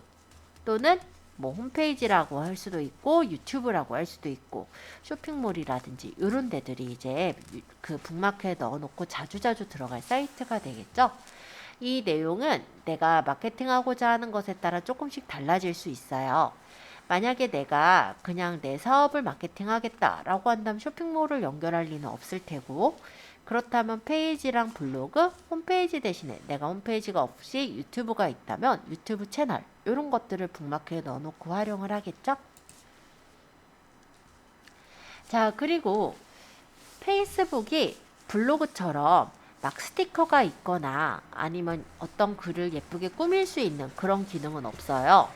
또는 뭐 홈페이지라고 할 수도 있고 유튜브라고 할 수도 있고 쇼핑몰이라든지 이런 데들이 이제 그 북마켓에 넣어놓고 자주자주 들어갈 사이트가 되겠죠. 이 내용은 내가 마케팅하고자 하는 것에 따라 조금씩 달라질 수 있어요. 만약에 내가 그냥 내 사업을 마케팅하겠다라고 한다면 쇼핑몰을 연결할 리는 없을 테고, 그렇다면 페이지랑 블로그, 홈페이지 대신에 내가 홈페이지가 없이 유튜브가 있다면 유튜브 채널 이런 것들을 북마켓에 넣어놓고 활용을 하겠죠. 자, 그리고 페이스북이 블로그처럼 막 스티커가 있거나 아니면 어떤 글을 예쁘게 꾸밀 수 있는 그런 기능은 없어요.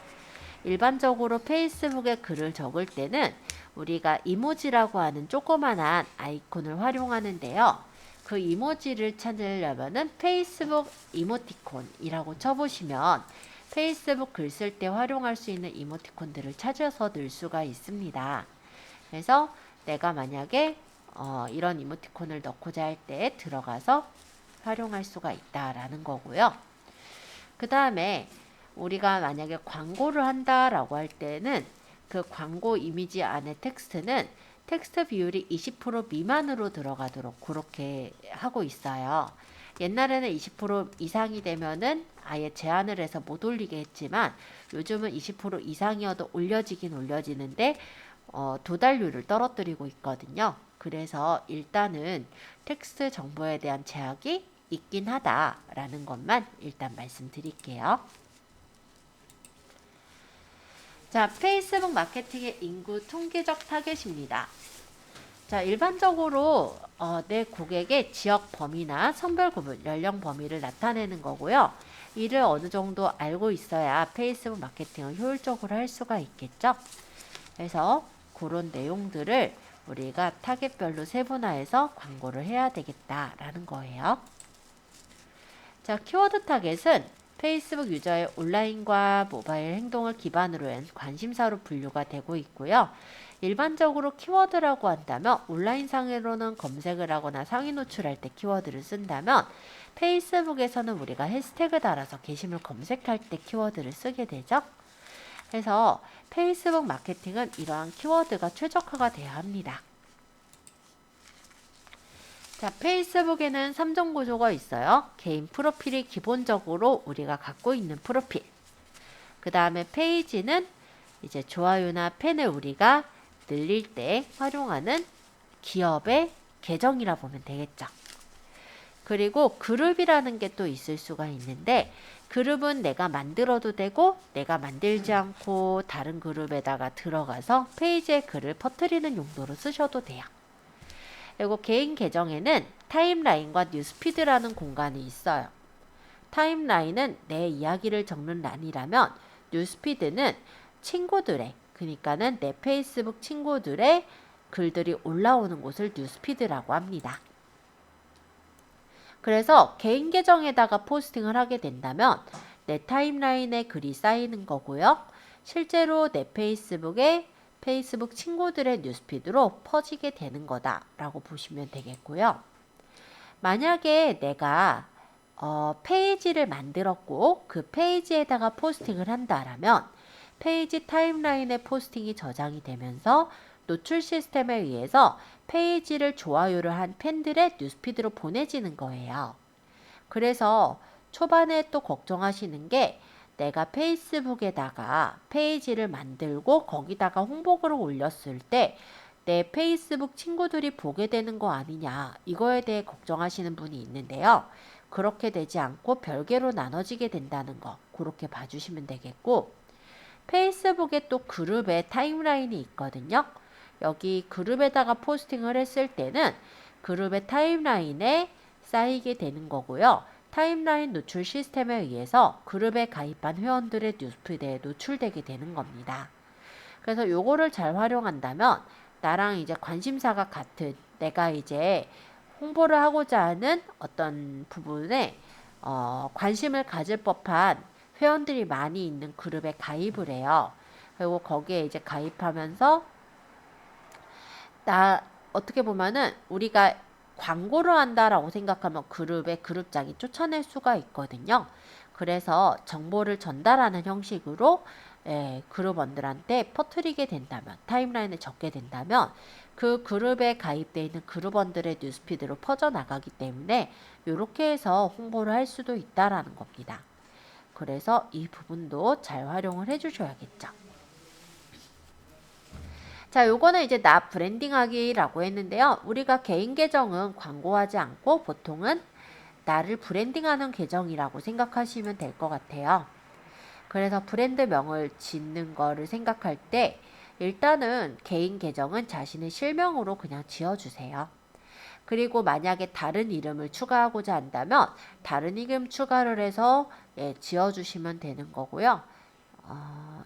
일반적으로 페이스북에 글을 적을 때는 우리가 이모지라고 하는 조그만한 아이콘을 활용하는데요. 그 이모지를 찾으려면은 페이스북 이모티콘이라고 쳐보시면 페이스북 글 쓸 때 활용할 수 있는 이모티콘들을 찾아서 넣을 수가 있습니다. 그래서 내가 만약에 이런 이모티콘을 넣고자 할 때 들어가서 활용할 수가 있다라는 거고요. 그 다음에 우리가 만약에 광고를 한다라고 할 때는 그 광고 이미지 안에 텍스트는 텍스트 비율이 20% 미만으로 들어가도록 그렇게 하고 있어요. 옛날에는 20% 이상이 되면은 아예 제한을 해서 못 올리게 했지만 요즘은 20% 이상이어도 올려지긴 올려지는데 도달률을 떨어뜨리고 있거든요. 그래서 일단은 텍스트 정보에 대한 제약이 있긴 하다라는 것만 일단 말씀드릴게요. 자, 페이스북 마케팅의 인구 통계적 타겟입니다. 자, 일반적으로 내 고객의 지역 범위나 성별 구분, 연령 범위를 나타내는 거고요. 이를 어느 정도 알고 있어야 페이스북 마케팅을 효율적으로 할 수가 있겠죠. 그래서 그런 내용들을 우리가 타겟별로 세분화해서 광고를 해야 되겠다라는 거예요. 자, 키워드 타겟은 페이스북 유저의 온라인과 모바일 행동을 기반으로 한 관심사로 분류가 되고 있고요. 일반적으로 키워드라고 한다면 온라인 상으로는 검색을 하거나 상위 노출할 때 키워드를 쓴다면 페이스북에서는 우리가 해시태그 달아서 게시물 검색할 때 키워드를 쓰게 되죠. 그래서 페이스북 마케팅은 이러한 키워드가 최적화가 돼야 합니다. 자, 페이스북에는 3종 구조가 있어요. 개인 프로필이 기본적으로 우리가 갖고 있는 프로필. 그 다음에 페이지는 이제 좋아요나 팬을 우리가 늘릴 때 활용하는 기업의 계정이라 보면 되겠죠. 그리고 그룹이라는 게 또 있을 수가 있는데 그룹은 내가 만들어도 되고 내가 만들지 않고 다른 그룹에다가 들어가서 페이지에 글을 퍼뜨리는 용도로 쓰셔도 돼요. 그리고 개인 계정에는 타임라인과 뉴스피드라는 공간이 있어요. 타임라인은 내 이야기를 적는 란이라면 뉴스피드는 친구들의, 그러니까는 내 페이스북 친구들의 글들이 올라오는 곳을 뉴스피드라고 합니다. 그래서 개인 계정에다가 포스팅을 하게 된다면 내 타임라인에 글이 쌓이는 거고요. 실제로 내 페이스북에 페이스북 친구들의 뉴스피드로 퍼지게 되는 거다라고 보시면 되겠고요. 만약에 내가 페이지를 만들었고 그 페이지에다가 포스팅을 한다라면 페이지 타임라인에 포스팅이 저장이 되면서 노출 시스템에 의해서 페이지를 좋아요를 한 팬들의 뉴스피드로 보내지는 거예요. 그래서 초반에 또 걱정하시는 게 내가 페이스북에다가 페이지를 만들고 거기다가 홍보글을 올렸을 때 내 페이스북 친구들이 보게 되는 거 아니냐, 이거에 대해 걱정하시는 분이 있는데요. 그렇게 되지 않고 별개로 나눠지게 된다는 거, 그렇게 봐주시면 되겠고, 페이스북에 또 그룹에 타임라인이 있거든요. 여기 그룹에다가 포스팅을 했을 때는 그룹의 타임라인에 쌓이게 되는 거고요. 타임라인 노출 시스템에 의해서 그룹에 가입한 회원들의 뉴스피드에 노출되게 되는 겁니다. 그래서 요거를 잘 활용한다면 나랑 이제 관심사가 같은, 내가 이제 홍보를 하고자 하는 어떤 부분에 관심을 가질 법한 회원들이 많이 있는 그룹에 가입을 해요. 그리고 거기에 이제 가입하면서 어떻게 보면은 우리가 광고를 한다라고 생각하면 그룹에 그룹장이 쫓아낼 수가 있거든요. 그래서 정보를 전달하는 형식으로 그룹원들한테 퍼뜨리게 된다면, 타임라인에 적게 된다면 그 그룹에 가입되어 있는 그룹원들의 뉴스피드로 퍼져나가기 때문에 이렇게 해서 홍보를 할 수도 있다라는 겁니다. 그래서 이 부분도 잘 활용을 해주셔야겠죠. 자, 요거는 이제 나 브랜딩하기라고 했는데요. 우리가 개인 계정은 광고하지 않고 보통은 나를 브랜딩하는 계정이라고 생각하시면 될 것 같아요. 그래서 브랜드명을 짓는 거를 생각할 때 일단은 개인 계정은 자신의 실명으로 그냥 지어주세요. 그리고 만약에 다른 이름을 추가하고자 한다면 다른 이름 추가를 해서 지어주시면 되는 거고요.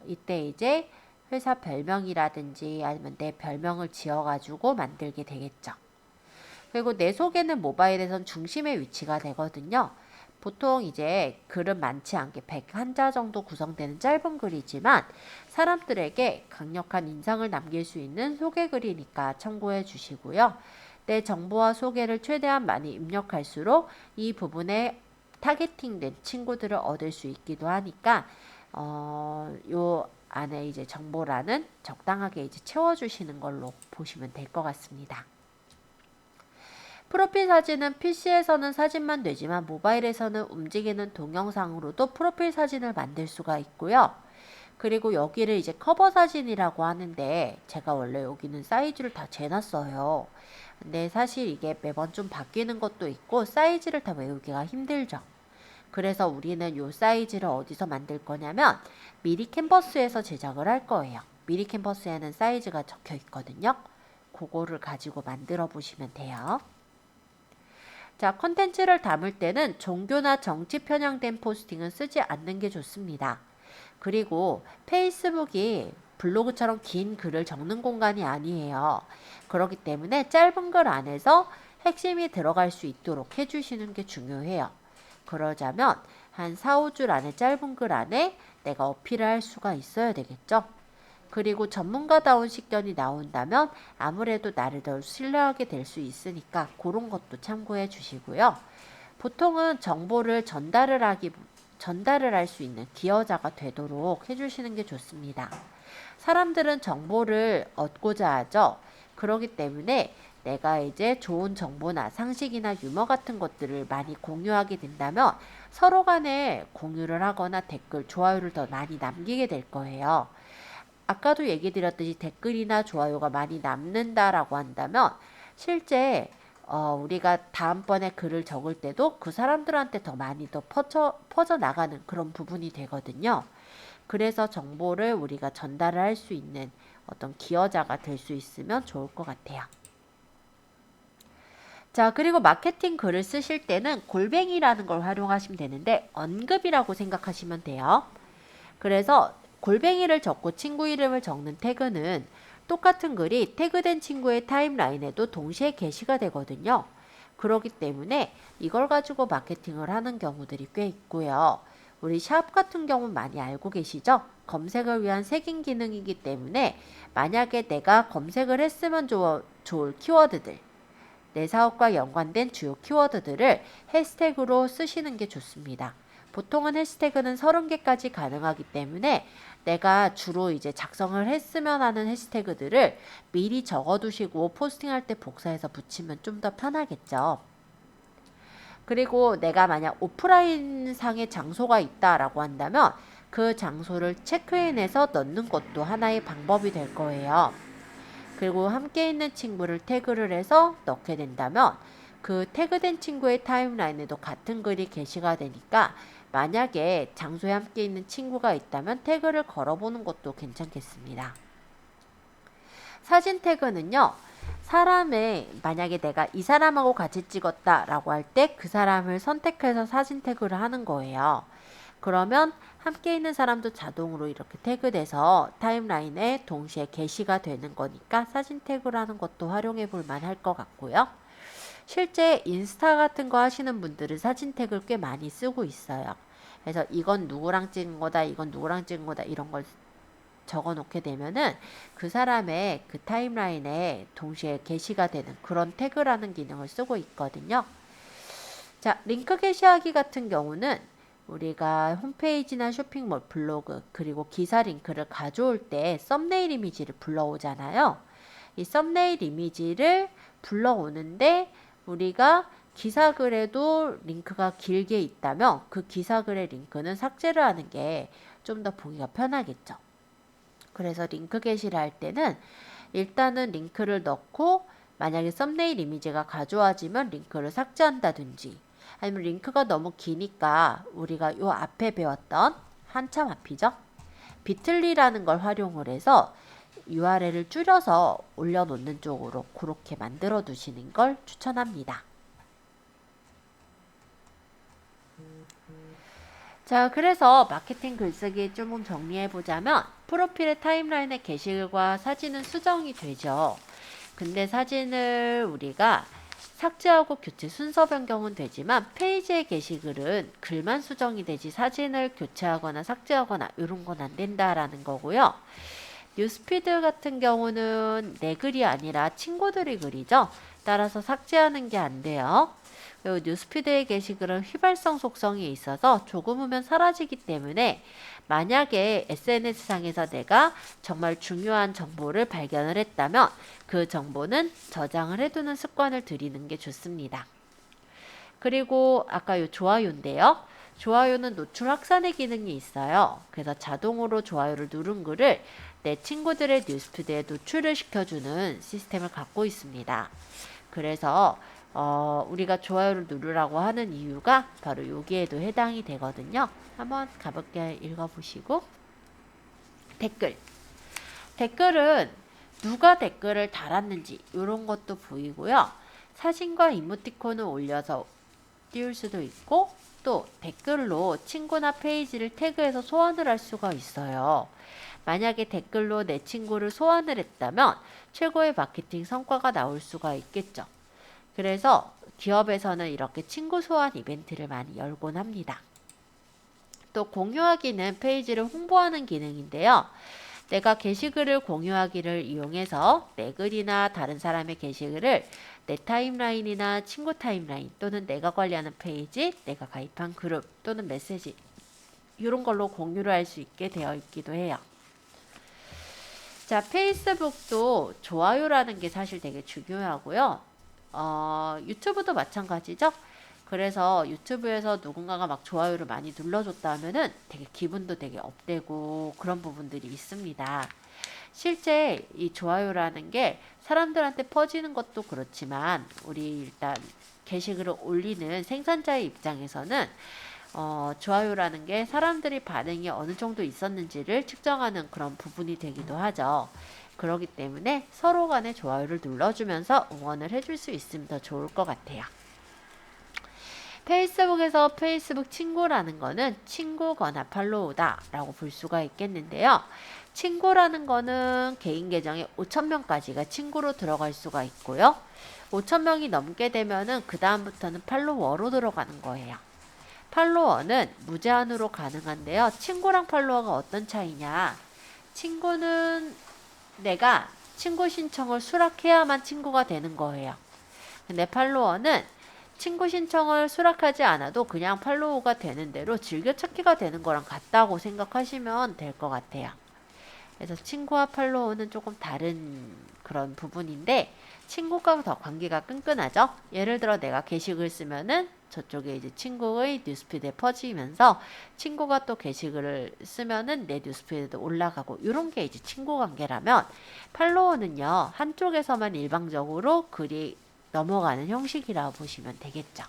이때 이제 회사 별명이라든지 아니면 내 별명을 지어가지고 만들게 되겠죠. 그리고 내 소개는 모바일에선 중심의 위치가 되거든요. 보통 이제 글은 많지 않게 101자 정도 구성되는 짧은 글이지만 사람들에게 강력한 인상을 남길 수 있는 소개 글이니까 참고해 주시고요. 내 정보와 소개를 최대한 많이 입력할수록 이 부분에 타겟팅된 친구들을 얻을 수 있기도 하니까 요 안에 이제 정보란은 적당하게 이제 채워주시는 걸로 보시면 될 것 같습니다. 프로필 사진은 PC에서는 사진만 되지만 모바일에서는 움직이는 동영상으로도 프로필 사진을 만들 수가 있고요. 그리고 여기를 이제 커버 사진이라고 하는데 제가 원래 여기는 사이즈를 다 재놨어요. 근데 사실 이게 매번 좀 바뀌는 것도 있고 사이즈를 다 외우기가 힘들죠. 그래서 우리는 요 사이즈를 어디서 만들 거냐면 미리 캔버스에서 제작을 할 거예요. 미리 캔버스에는 사이즈가 적혀 있거든요. 그거를 가지고 만들어 보시면 돼요. 자, 콘텐츠를 담을 때는 종교나 정치 편향된 포스팅은 쓰지 않는 게 좋습니다. 그리고 페이스북이 블로그처럼 긴 글을 적는 공간이 아니에요. 그렇기 때문에 짧은 글 안에서 핵심이 들어갈 수 있도록 해주시는 게 중요해요. 그러자면 한 4, 5줄 안에 짧은 글 안에 내가 어필을 할 수가 있어야 되겠죠. 그리고 전문가다운 식견이 나온다면 아무래도 나를 더 신뢰하게 될 수 있으니까 그런 것도 참고해 주시고요. 보통은 정보를 전달을 할 수 있는 기여자가 되도록 해주시는 게 좋습니다. 사람들은 정보를 얻고자 하죠. 그렇기 때문에 내가 이제 좋은 정보나 상식이나 유머 같은 것들을 많이 공유하게 된다면 서로 간에 공유를 하거나 댓글, 좋아요를 더 많이 남기게 될 거예요. 아까도 얘기 드렸듯이 댓글이나 좋아요가 많이 남는다라고 한다면 실제 우리가 다음번에 글을 적을 때도 그 사람들한테 더 많이 더 퍼져나가는 그런 부분이 되거든요. 그래서 정보를 우리가 전달을 할 수 있는 어떤 기여자가 될 수 있으면 좋을 것 같아요. 자, 그리고 마케팅 글을 쓰실 때는 골뱅이라는 걸 활용하시면 되는데 언급이라고 생각하시면 돼요. 그래서 골뱅이를 적고 친구 이름을 적는 태그는 똑같은 글이 태그된 친구의 타임라인에도 동시에 게시가 되거든요. 그렇기 때문에 이걸 가지고 마케팅을 하는 경우들이 꽤 있고요. 우리 샵 같은 경우는 많이 알고 계시죠? 검색을 위한 색인 기능이기 때문에 만약에 내가 검색을 했으면 좋을 키워드들, 내 사업과 연관된 주요 키워드들을 해시태그로 쓰시는 게 좋습니다. 보통은 해시태그는 30개까지 가능하기 때문에 내가 주로 이제 작성을 했으면 하는 해시태그들을 미리 적어두시고 포스팅할 때 복사해서 붙이면 좀 더 편하겠죠. 그리고 내가 만약 오프라인 상의 장소가 있다라고 한다면 그 장소를 체크인해서 넣는 것도 하나의 방법이 될 거예요. 그리고 함께 있는 친구를 태그를 해서 넣게 된다면 그 태그된 친구의 타임라인에도 같은 글이 게시가 되니까 만약에 장소에 함께 있는 친구가 있다면 태그를 걸어보는 것도 괜찮겠습니다. 사진 태그는요, 만약에 내가 이 사람하고 같이 찍었다 라고 할 때 그 사람을 선택해서 사진 태그를 하는 거예요. 그러면 함께 있는 사람도 자동으로 이렇게 태그돼서 타임라인에 동시에 게시가 되는 거니까 사진 태그를 하는 것도 활용해 볼 만할 것 같고요. 실제 인스타 같은 거 하시는 분들은 사진 태그를 꽤 많이 쓰고 있어요. 그래서 이건 누구랑 찍은 거다, 이건 누구랑 찍은 거다 이런 걸 적어 놓게 되면은 그 사람의 그 타임라인에 동시에 게시가 되는 그런 태그라는 기능을 쓰고 있거든요. 자, 링크 게시하기 같은 경우는 우리가 홈페이지나 쇼핑몰, 블로그, 그리고 기사 링크를 가져올 때 썸네일 이미지를 불러오잖아요. 이 썸네일 이미지를 불러오는데 우리가 기사글에도 링크가 길게 있다면 그 기사글의 링크는 삭제를 하는 게 좀 더 보기가 편하겠죠. 그래서 링크 게시를 할 때는 일단은 링크를 넣고 만약에 썸네일 이미지가 가져와지면 링크를 삭제한다든지 아니면 링크가 너무 기니까 우리가 요 앞에 배웠던 한참 앞이죠. 비틀리라는 걸 활용을 해서 URL을 줄여서 올려놓는 쪽으로 그렇게 만들어 두시는 걸 추천합니다. 자, 그래서 마케팅 글쓰기 조금 정리해 보자면 프로필의 타임라인의 게시글과 사진은 수정이 되죠. 근데 사진을 우리가 삭제하고 교체 순서 변경은 되지만 페이지의 게시글은 글만 수정이 되지 사진을 교체하거나 삭제하거나 이런 건 안 된다라는 거고요. 뉴스피드 같은 경우는 내 글이 아니라 친구들의 글이죠. 따라서 삭제하는 게 안 돼요. 그리고 뉴스피드의 게시글은 휘발성 속성이 있어서 조금 후면 사라지기 때문에 만약에 SNS상에서 내가 정말 중요한 정보를 발견을 했다면 그 정보는 저장을 해두는 습관을 들이는 게 좋습니다. 그리고 아까 요 좋아요인데요. 좋아요는 노출 확산의 기능이 있어요. 그래서 자동으로 좋아요를 누른 글을 내 친구들의 뉴스피드에 노출을 시켜주는 시스템을 갖고 있습니다. 그래서 우리가 좋아요를 누르라고 하는 이유가 바로 여기에도 해당이 되거든요. 한번 가볍게 읽어보시고 댓글은 누가 댓글을 달았는지 이런 것도 보이고요. 사진과 이모티콘을 올려서 띄울 수도 있고 또 댓글로 친구나 페이지를 태그해서 소환을 할 수가 있어요. 만약에 댓글로 내 친구를 소환을 했다면 최고의 마케팅 성과가 나올 수가 있겠죠. 그래서 기업에서는 이렇게 친구 소환 이벤트를 많이 열곤 합니다. 또 공유하기는 페이지를 홍보하는 기능인데요. 내가 게시글을 공유하기를 이용해서 내 글이나 다른 사람의 게시글을 내 타임라인이나 친구 타임라인 또는 내가 관리하는 페이지, 내가 가입한 그룹 또는 메시지 이런 걸로 공유를 할 수 있게 되어 있기도 해요. 자, 페이스북도 좋아요라는 게 사실 되게 중요하고요. 유튜브도 마찬가지죠. 그래서 유튜브에서 누군가가 막 좋아요를 많이 눌러줬다 하면은 되게 기분도 되게 업되고 그런 부분들이 있습니다. 실제 이 좋아요라는 게 사람들한테 퍼지는 것도 그렇지만 우리 일단 게시글을 올리는 생산자의 입장에서는 좋아요라는 게 사람들이 반응이 어느 정도 있었는지를 측정하는 그런 부분이 되기도 하죠. 그렇기 때문에 서로 간에 좋아요를 눌러주면서 응원을 해줄 수 있으면 더 좋을 것 같아요. 페이스북에서 페이스북 친구라는 거는 친구거나 팔로우다 라고 볼 수가 있겠는데요. 친구라는 거는 개인 계정에 5,000명까지가 친구로 들어갈 수가 있고요. 5,000명이 넘게 되면은 그 다음부터는 팔로워로 들어가는 거예요. 팔로워는 무제한으로 가능한데요. 친구랑 팔로워가 어떤 차이냐? 친구는 내가 친구 신청을 수락해야만 친구가 되는 거예요. 근데 팔로워는 친구 신청을 수락하지 않아도 그냥 팔로우가 되는 대로 즐겨찾기가 되는 거랑 같다고 생각하시면 될 것 같아요. 그래서 친구와 팔로우는 조금 다른 그런 부분인데 친구가 더 관계가 끈끈하죠. 예를 들어 내가 게시글 쓰면은 저쪽에 이제 친구의 뉴스피드에 퍼지면서 친구가 또 게시글을 쓰면은 내 뉴스피드에도 올라가고 이런 게 이제 친구 관계라면 팔로우는요 한쪽에서만 일방적으로 글이 넘어가는 형식이라고 보시면 되겠죠.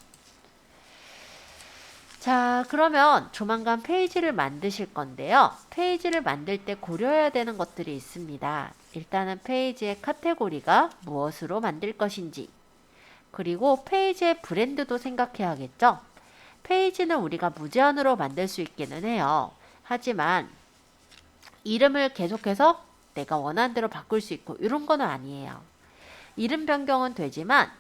자, 그러면 조만간 페이지를 만드실 건데요. 페이지를 만들 때 고려해야 되는 것들이 있습니다. 일단은 페이지의 카테고리가 무엇으로 만들 것인지, 그리고 페이지의 브랜드도 생각해야겠죠. 페이지는 우리가 무제한으로 만들 수 있기는 해요. 하지만 이름을 계속해서 내가 원하는 대로 바꿀 수 있고 이런 거는 아니에요. 이름 변경은 되지만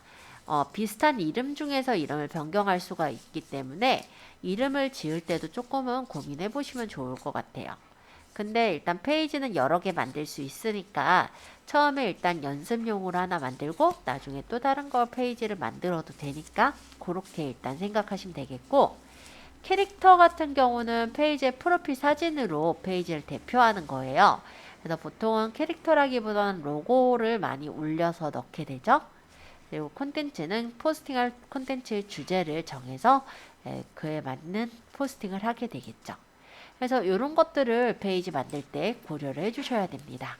비슷한 이름 중에서 이름을 변경할 수가 있기 때문에 이름을 지을 때도 조금은 고민해 보시면 좋을 것 같아요. 근데 일단 페이지는 여러 개 만들 수 있으니까 처음에 일단 연습용으로 하나 만들고 나중에 또 다른 거 페이지를 만들어도 되니까 그렇게 일단 생각하시면 되겠고, 캐릭터 같은 경우는 페이지의 프로필 사진으로 페이지를 대표하는 거예요. 그래서 보통은 캐릭터라기보다는 로고를 많이 올려서 넣게 되죠. 그리고 콘텐츠는 포스팅할 콘텐츠의 주제를 정해서 그에 맞는 포스팅을 하게 되겠죠. 그래서 이런 것들을 페이지 만들 때 고려를 해주셔야 됩니다.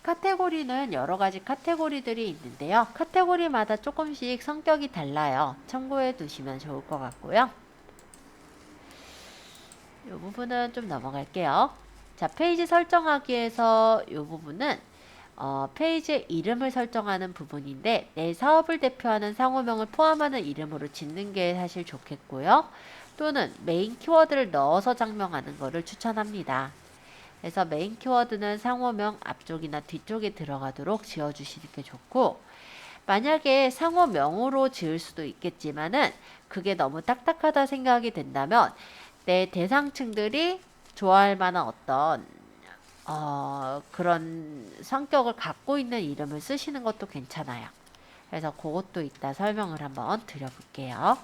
카테고리는 여러 가지 카테고리들이 있는데요. 카테고리마다 조금씩 성격이 달라요. 참고해 두시면 좋을 것 같고요. 이 부분은 좀 넘어갈게요. 자, 페이지 설정하기에서 이 부분은 페이지의 이름을 설정하는 부분인데 내 사업을 대표하는 상호명을 포함하는 이름으로 짓는 게 사실 좋겠고요. 또는 메인 키워드를 넣어서 장명하는 것을 추천합니다. 그래서 메인 키워드는 상호명 앞쪽이나 뒤쪽에 들어가도록 지어주시는 게 좋고, 만약에 상호명으로 지을 수도 있겠지만은 그게 너무 딱딱하다 생각이 된다면 내 대상층들이 좋아할 만한 어떤 그런 성격을 갖고 있는 이름을 쓰시는 것도 괜찮아요. 그래서 그것도 이따 설명을 한번 드려볼게요.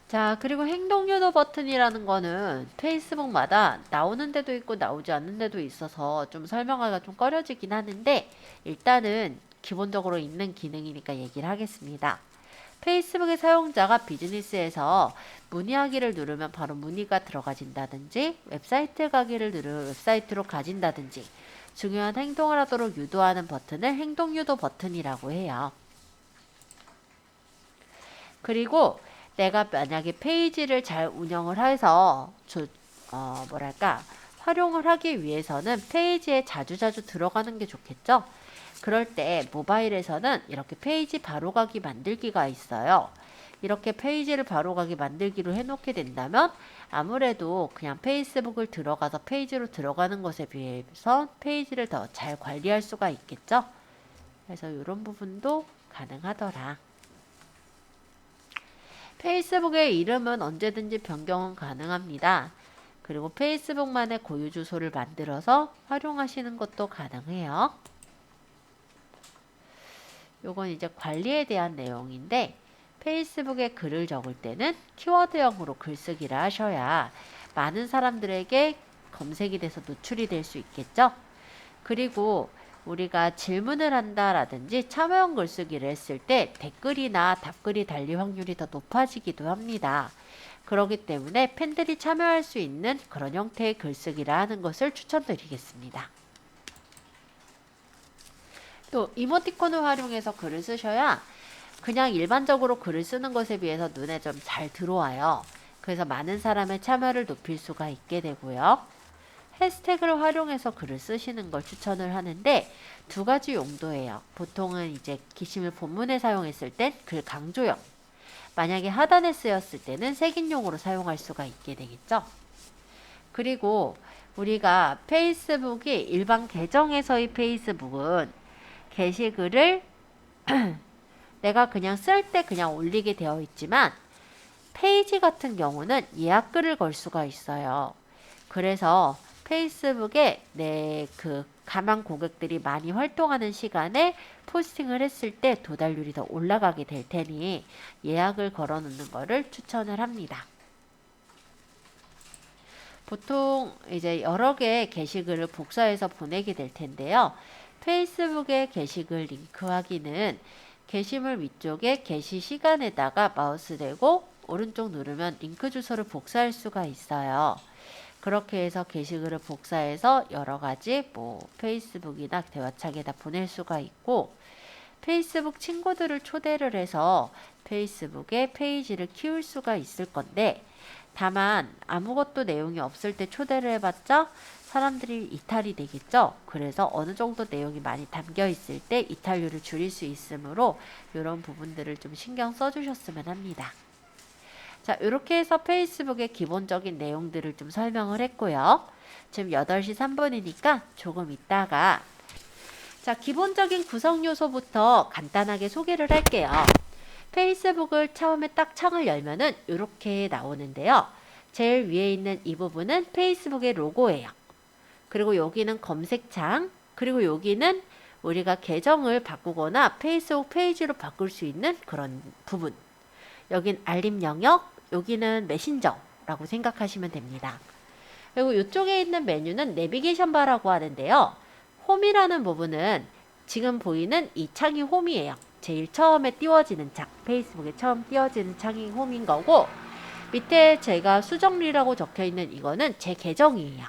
자, 그리고 행동 유도 버튼이라는 거는 페이스북마다 나오는 데도 있고 나오지 않는 데도 있어서 좀 설명하기가 좀 꺼려지긴 하는데 일단은 기본적으로 있는 기능이니까 얘기를 하겠습니다. 페이스북의 사용자가 비즈니스에서 문의하기를 누르면 바로 문의가 들어가진다든지 웹사이트 가기를 누르면 웹사이트로 가진다든지 중요한 행동을 하도록 유도하는 버튼을 행동 유도 버튼이라고 해요. 그리고 내가 만약에 페이지를 잘 운영을 해서 활용을 하기 위해서는 페이지에 자주자주 들어가는 게 좋겠죠. 그럴 때 모바일에서는 이렇게 페이지 바로가기 만들기가 있어요. 이렇게 페이지를 바로가기 만들기로 해놓게 된다면 아무래도 그냥 페이스북을 들어가서 페이지로 들어가는 것에 비해서 페이지를 더 잘 관리할 수가 있겠죠. 그래서 이런 부분도 가능하더라. 페이스북의 이름은 언제든지 변경은 가능합니다. 그리고 페이스북만의 고유 주소를 만들어서 활용하시는 것도 가능해요. 요건 이제 관리에 대한 내용인데 페이스북에 글을 적을 때는 키워드형으로 글쓰기를 하셔야 많은 사람들에게 검색이 돼서 노출이 될 수 있겠죠. 그리고 우리가 질문을 한다라든지 참여형 글쓰기를 했을 때 댓글이나 답글이 달릴 확률이 더 높아지기도 합니다. 그렇기 때문에 팬들이 참여할 수 있는 그런 형태의 글쓰기를 하는 것을 추천드리겠습니다. 또 이모티콘을 활용해서 글을 쓰셔야 그냥 일반적으로 글을 쓰는 것에 비해서 눈에 좀 잘 들어와요. 그래서 많은 사람의 참여를 높일 수가 있게 되고요. 해시태그를 활용해서 글을 쓰시는 걸 추천을 하는데 두 가지 용도예요. 보통은 이제 게시물 본문에 사용했을 땐 글 강조용, 만약에 하단에 쓰였을 때는 색인용으로 사용할 수가 있게 되겠죠. 그리고 우리가 페이스북이 일반 계정에서의 페이스북은 게시글을 내가 그냥 쓸 때 그냥 올리게 되어 있지만 페이지 같은 경우는 예약글을 걸 수가 있어요. 그래서 페이스북에 내 그 가망 고객들이 많이 활동하는 시간에 포스팅을 했을 때 도달률이 더 올라가게 될 테니 예약을 걸어 놓는 거를 추천을 합니다. 보통 이제 여러 개의 게시글을 복사해서 보내게 될 텐데요. 페이스북에 게시글 링크하기는 게시물 위쪽에 게시 시간에다가 마우스 대고 오른쪽 누르면 링크 주소를 복사할 수가 있어요. 그렇게 해서 게시글을 복사해서 여러 가지 페이스북이나 대화창에다 보낼 수가 있고, 페이스북 친구들을 초대를 해서 페이스북에 페이지를 키울 수가 있을 건데, 다만 아무것도 내용이 없을 때 초대를 해봤자 사람들이 이탈이 되겠죠. 그래서 어느 정도 내용이 많이 담겨 있을 때 이탈률을 줄일 수 있으므로 이런 부분들을 좀 신경 써주셨으면 합니다. 자, 이렇게 해서 페이스북의 기본적인 내용들을 좀 설명을 했고요. 지금 8시 3분이니까 조금 있다가 자, 기본적인 구성 요소부터 간단하게 소개를 할게요. 페이스북을 처음에 딱 창을 열면은 이렇게 나오는데요. 제일 위에 있는 이 부분은 페이스북의 로고예요. 그리고 여기는 검색창, 그리고 여기는 우리가 계정을 바꾸거나 페이스북 페이지로 바꿀 수 있는 그런 부분. 여긴 알림 영역, 여기는 메신저라고 생각하시면 됩니다. 그리고 이쪽에 있는 메뉴는 내비게이션 바라고 하는데요. 홈이라는 부분은 지금 보이는 이 창이 홈이에요. 제일 처음에 띄워지는 창, 페이스북에 처음 띄워지는 창이 홈인 거고, 밑에 제가 수정리라고 적혀 있는 이거는 제 계정이에요.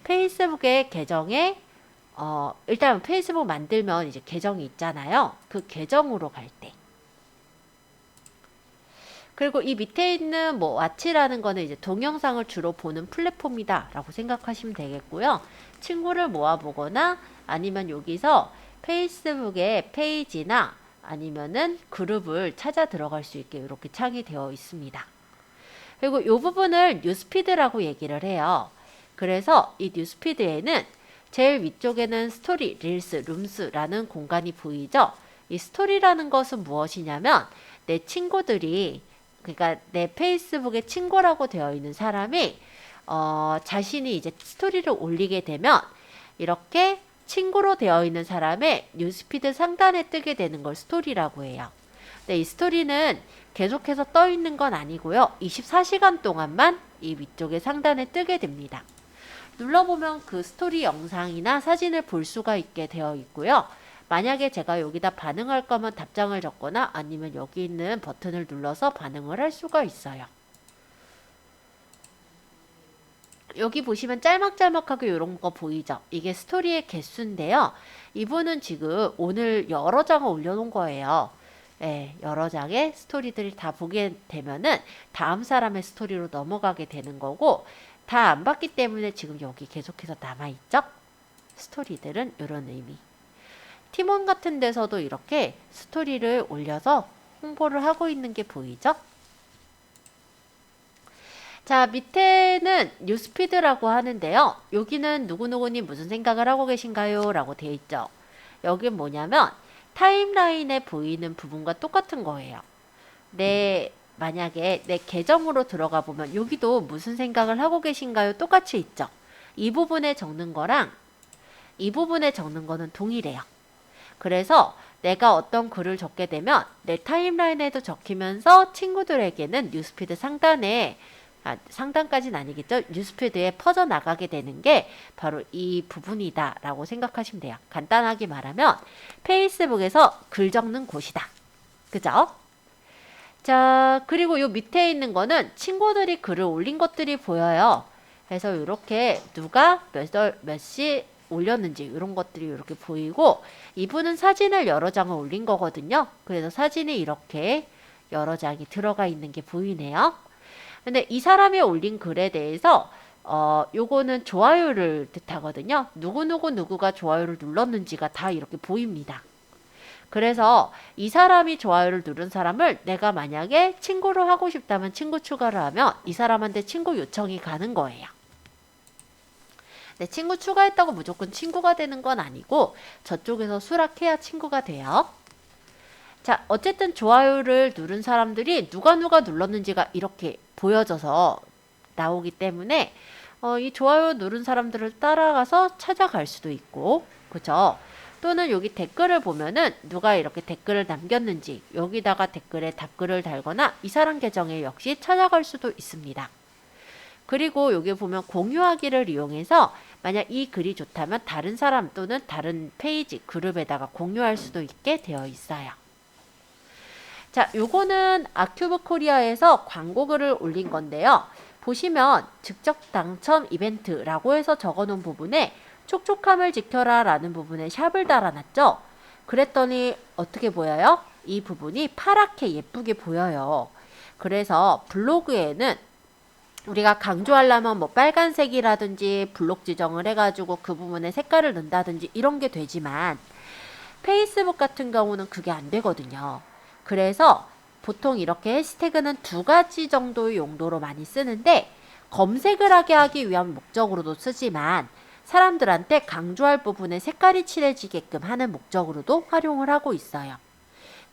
페이스북의 계정에 일단 페이스북 만들면 이제 계정이 있잖아요. 그 계정으로 갈 때. 그리고 이 밑에 있는 왓치라는 거는 이제 동영상을 주로 보는 플랫폼이다 라고 생각하시면 되겠고요. 친구를 모아보거나 아니면 여기서 페이스북의 페이지나 아니면은 그룹을 찾아 들어갈 수 있게 이렇게 창이 되어 있습니다. 그리고 이 부분을 뉴스피드라고 얘기를 해요. 그래서 이 뉴스피드에는 제일 위쪽에는 스토리, 릴스, 룸스라는 공간이 보이죠? 이 스토리라는 것은 무엇이냐면 내 친구들이, 그러니까 내 페이스북에 친구라고 되어 있는 사람이 자신이 이제 스토리를 올리게 되면 이렇게 친구로 되어 있는 사람의 뉴스피드 상단에 뜨게 되는 걸 스토리라고 해요. 근데 이 스토리는 계속해서 떠 있는 건 아니고요. 24시간 동안만 이 위쪽에 상단에 뜨게 됩니다. 눌러보면 그 스토리 영상이나 사진을 볼 수가 있게 되어 있고요. 만약에 제가 여기다 반응할 거면 답장을 적거나 아니면 여기 있는 버튼을 눌러서 반응을 할 수가 있어요. 여기 보시면 짤막짤막하게 이런 거 보이죠? 이게 스토리의 개수인데요. 이분은 지금 오늘 여러 장을 올려놓은 거예요. 네, 여러 장의 스토리들을 다 보게 되면은 다음 사람의 스토리로 넘어가게 되는 거고, 다 안 봤기 때문에 지금 여기 계속해서 남아있죠? 스토리들은 이런 의미. 팀원 같은 데서도 이렇게 스토리를 올려서 홍보를 하고 있는 게 보이죠? 자, 밑에는 뉴스피드라고 하는데요. 여기는 누구누구님 무슨 생각을 하고 계신가요? 라고 되어 있죠. 여긴 뭐냐면 타임라인에 보이는 부분과 똑같은 거예요. 만약에 내 계정으로 들어가 보면 여기도 무슨 생각을 하고 계신가요? 똑같이 있죠. 이 부분에 적는 거랑 이 부분에 적는 거는 동일해요. 그래서 내가 어떤 글을 적게 되면 내 타임라인에도 적히면서 친구들에게는 뉴스피드 상단에 상단까지는 아니겠죠. 뉴스피드에 퍼져나가게 되는 게 바로 이 부분이다 라고 생각하시면 돼요. 간단하게 말하면 페이스북에서 글 적는 곳이다. 그죠? 자, 그리고 요 밑에 있는 거는 친구들이 글을 올린 것들이 보여요. 그래서 이렇게 누가 몇 시 올렸는지 이런 것들이 이렇게 보이고, 이분은 사진을 여러 장을 올린 거거든요. 그래서 사진이 이렇게 여러 장이 들어가 있는 게 보이네요. 근데 이 사람이 올린 글에 대해서 요거는 좋아요를 뜻하거든요. 누구가 좋아요를 눌렀는지가 다 이렇게 보입니다. 그래서 이 사람이 좋아요를 누른 사람을 내가 만약에 친구로 하고 싶다면 친구 추가를 하면 이 사람한테 친구 요청이 가는 거예요. 네, 친구 추가했다고 무조건 친구가 되는 건 아니고 저쪽에서 수락해야 친구가 돼요. 자, 어쨌든 좋아요를 누른 사람들이 누가 눌렀는지가 이렇게 보여져서 나오기 때문에 이 좋아요 누른 사람들을 따라가서 찾아갈 수도 있고, 그죠? 또는 여기 댓글을 보면은 누가 이렇게 댓글을 남겼는지 여기다가 댓글에 답글을 달거나 이 사람 계정에 역시 찾아갈 수도 있습니다. 그리고 여기 보면 공유하기를 이용해서 만약 이 글이 좋다면 다른 사람 또는 다른 페이지 그룹에다가 공유할 수도 있게 되어 있어요. 자, 요거는 아큐브 코리아에서 광고글을 올린 건데요. 보시면 직접 당첨 이벤트라고 해서 적어놓은 부분에 촉촉함을 지켜라 라는 부분에 샵을 달아놨죠. 그랬더니 어떻게 보여요? 이 부분이 파랗게 예쁘게 보여요. 그래서 블로그에는 우리가 강조하려면 뭐 빨간색이라든지 블록 지정을 해가지고 그 부분에 색깔을 넣는다든지 이런 게 되지만 페이스북 같은 경우는 그게 안 되거든요. 그래서 보통 이렇게 해시태그는 2가지 정도의 용도로 많이 쓰는데 검색을 하게 하기 위한 목적으로도 쓰지만 사람들한테 강조할 부분에 색깔이 칠해지게끔 하는 목적으로도 활용을 하고 있어요.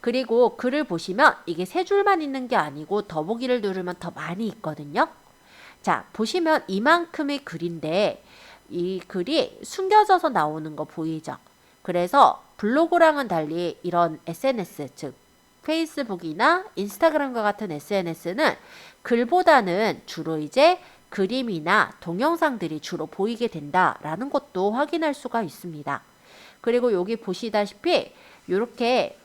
그리고 글을 보시면 이게 3줄만 있는 게 아니고 더보기를 누르면 더 많이 있거든요. 자, 보시면 이만큼의 글인데 이 글이 숨겨져서 나오는 거 보이죠? 그래서 블로그랑은 달리 이런 SNS, 즉 페이스북이나 인스타그램과 같은 SNS는 글보다는 주로 이제 그림이나 동영상들이 주로 보이게 된다라는 것도 확인할 수가 있습니다. 그리고 여기 보시다시피 이렇게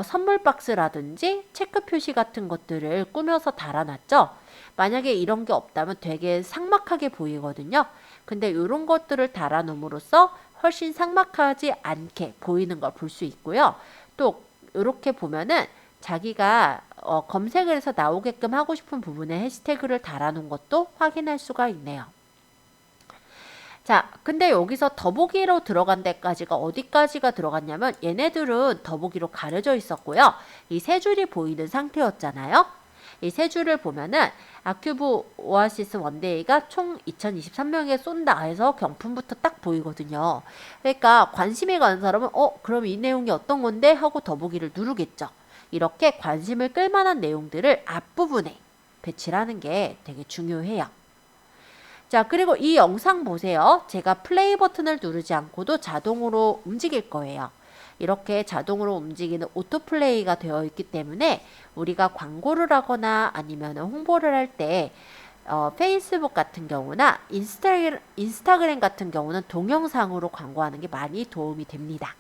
선물 박스라든지 체크 표시 같은 것들을 꾸며서 달아놨죠. 만약에 이런 게 없다면 되게 삭막하게 보이거든요. 근데 이런 것들을 달아놓음으로써 훨씬 삭막하지 않게 보이는 걸 볼 수 있고요. 또 이렇게 보면은 자기가 검색을 해서 나오게끔 하고 싶은 부분에 해시태그를 달아놓은 것도 확인할 수가 있네요. 자, 근데 여기서 더보기로 들어간 데까지가 어디까지가 들어갔냐면 얘네들은 더보기로 가려져 있었고요. 이 3줄이 보이는 상태였잖아요. 이 3줄을 보면은 아큐브 오아시스 원데이가 총 2023명에 쏜다 해서 경품부터 딱 보이거든요. 그러니까 관심이 가는 사람은 그럼 이 내용이 어떤 건데 하고 더보기를 누르겠죠. 이렇게 관심을 끌만한 내용들을 앞부분에 배치를 하는 게 되게 중요해요. 자, 그리고 이 영상 보세요. 제가 플레이 버튼을 누르지 않고도 자동으로 움직일 거예요. 이렇게 자동으로 움직이는 오토플레이가 되어 있기 때문에 우리가 광고를 하거나 아니면 홍보를 할 때 페이스북 같은 경우나 인스타그램 같은 경우는 동영상으로 광고하는 게 많이 도움이 됩니다.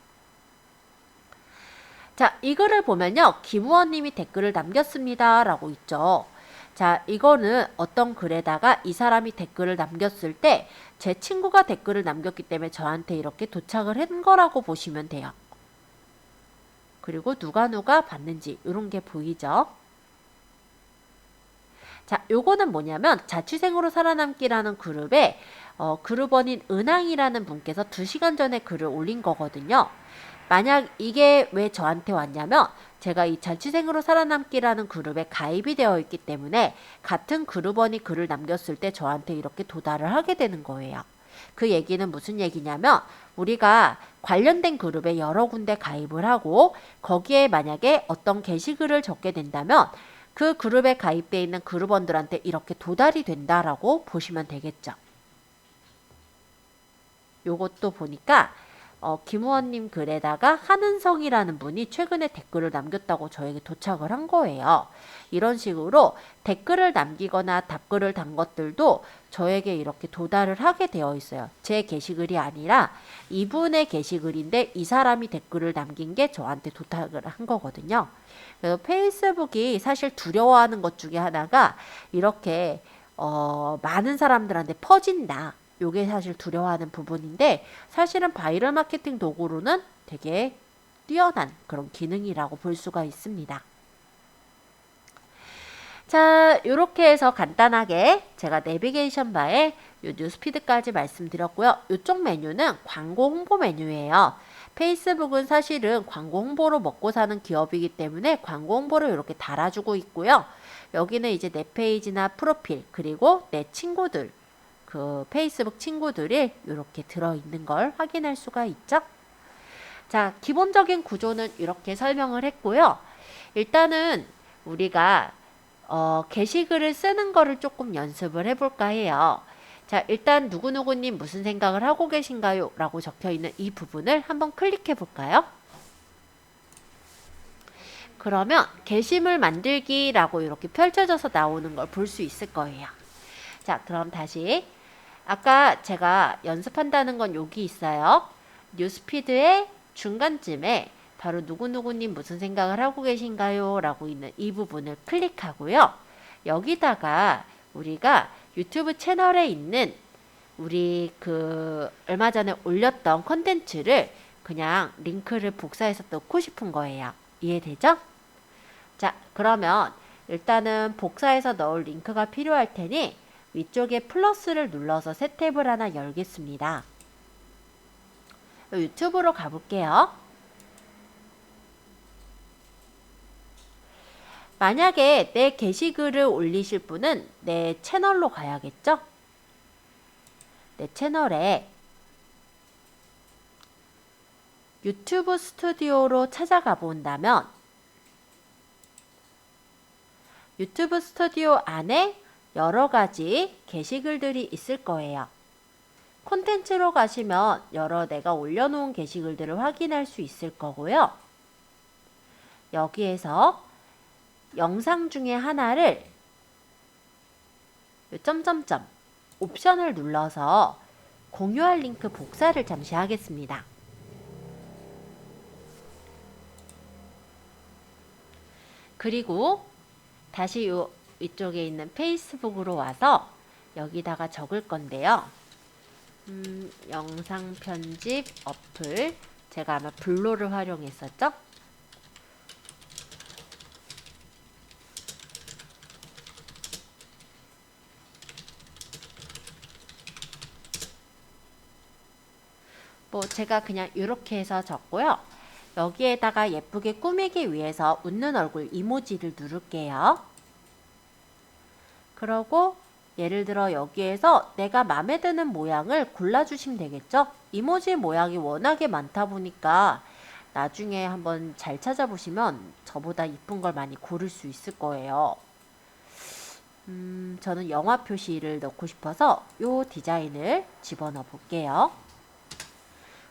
자, 이거를 보면요. 김우원님이 댓글을 남겼습니다 라고 있죠. 자, 이거는 어떤 글에다가 이 사람이 댓글을 남겼을 때 제 친구가 댓글을 남겼기 때문에 저한테 이렇게 도착을 한 거라고 보시면 돼요. 그리고 누가 봤는지 이런 게 보이죠. 자, 요거는 뭐냐면 자취생으로 살아남기라는 그룹에 그룹원인 은항이라는 분께서 2시간 전에 글을 올린 거거든요. 만약 이게 왜 저한테 왔냐면 제가 이 자취생으로 살아남기라는 그룹에 가입이 되어 있기 때문에 같은 그룹원이 글을 남겼을 때 저한테 이렇게 도달을 하게 되는 거예요. 그 얘기는 무슨 얘기냐면 우리가 관련된 그룹에 여러 군데 가입을 하고 거기에 만약에 어떤 게시글을 적게 된다면 그 그룹에 가입되어 있는 그룹원들한테 이렇게 도달이 된다라고 보시면 되겠죠. 요것도 보니까 김우원님 글에다가 한은성이라는 분이 최근에 댓글을 남겼다고 저에게 도착을 한 거예요. 이런 식으로 댓글을 남기거나 답글을 단 것들도 저에게 이렇게 도달을 하게 되어 있어요. 제 게시글이 아니라 이분의 게시글인데 이 사람이 댓글을 남긴 게 저한테 도착을 한 거거든요. 그래서 페이스북이 사실 두려워하는 것 중에 하나가 이렇게 많은 사람들한테 퍼진다. 요게 사실 두려워하는 부분인데 사실은 바이럴 마케팅 도구로는 되게 뛰어난 그런 기능이라고 볼 수가 있습니다. 자, 요렇게 해서 간단하게 제가 내비게이션 바에 요 뉴스피드까지 말씀드렸고요. 요쪽 메뉴는 광고 홍보 메뉴예요. 페이스북은 사실은 광고 홍보로 먹고 사는 기업이기 때문에 광고 홍보를 이렇게 달아주고 있고요. 여기는 이제 내 페이지나 프로필 그리고 내 친구들 그 페이스북 친구들이 이렇게 들어있는 걸 확인할 수가 있죠. 자, 기본적인 구조는 이렇게 설명을 했고요. 일단은 우리가 게시글을 쓰는 거를 조금 연습을 해볼까 해요. 자, 일단 누구누구님 무슨 생각을 하고 계신가요? 라고 적혀있는 이 부분을 한번 클릭해 볼까요? 그러면 게시물 만들기라고 이렇게 펼쳐져서 나오는 걸 볼 수 있을 거예요. 자, 그럼 다시 아까 제가 연습한다는 건 여기 있어요. 뉴스피드의 중간쯤에 바로 누구누구님 무슨 생각을 하고 계신가요? 라고 있는 이 부분을 클릭하고요. 여기다가 우리가 유튜브 채널에 있는 우리 얼마 전에 올렸던 컨텐츠를 그냥 링크를 복사해서 넣고 싶은 거예요. 이해되죠? 자, 그러면 일단은 복사해서 넣을 링크가 필요할 테니 위쪽에 플러스를 눌러서 새 탭을 하나 열겠습니다. 유튜브로 가볼게요. 만약에 내 게시글을 올리실 분은 내 채널로 가야겠죠? 내 채널에 유튜브 스튜디오로 찾아가 본다면 유튜브 스튜디오 안에 여러 가지 게시글들이 있을 거예요. 콘텐츠로 가시면 여러 내가 올려놓은 게시글들을 확인할 수 있을 거고요. 여기에서 영상 중에 하나를 점점점 옵션을 눌러서 공유할 링크 복사를 잠시 하겠습니다. 그리고 다시 이쪽에 있는 페이스북으로 와서 여기다가 적을 건데요. 영상 편집 어플, 제가 아마 블로를 활용했었죠? 뭐 제가 그냥 이렇게 해서 적고요. 여기에다가 예쁘게 꾸미기 위해서 웃는 얼굴 이모지를 누를게요. 그러고 예를 들어 여기에서 내가 마음에 드는 모양을 골라주시면 되겠죠? 이모지 모양이 워낙에 많다 보니까 나중에 한번 잘 찾아보시면 저보다 이쁜 걸 많이 고를 수 있을 거예요. 저는 영화 표시를 넣고 싶어서 이 디자인을 집어넣어 볼게요.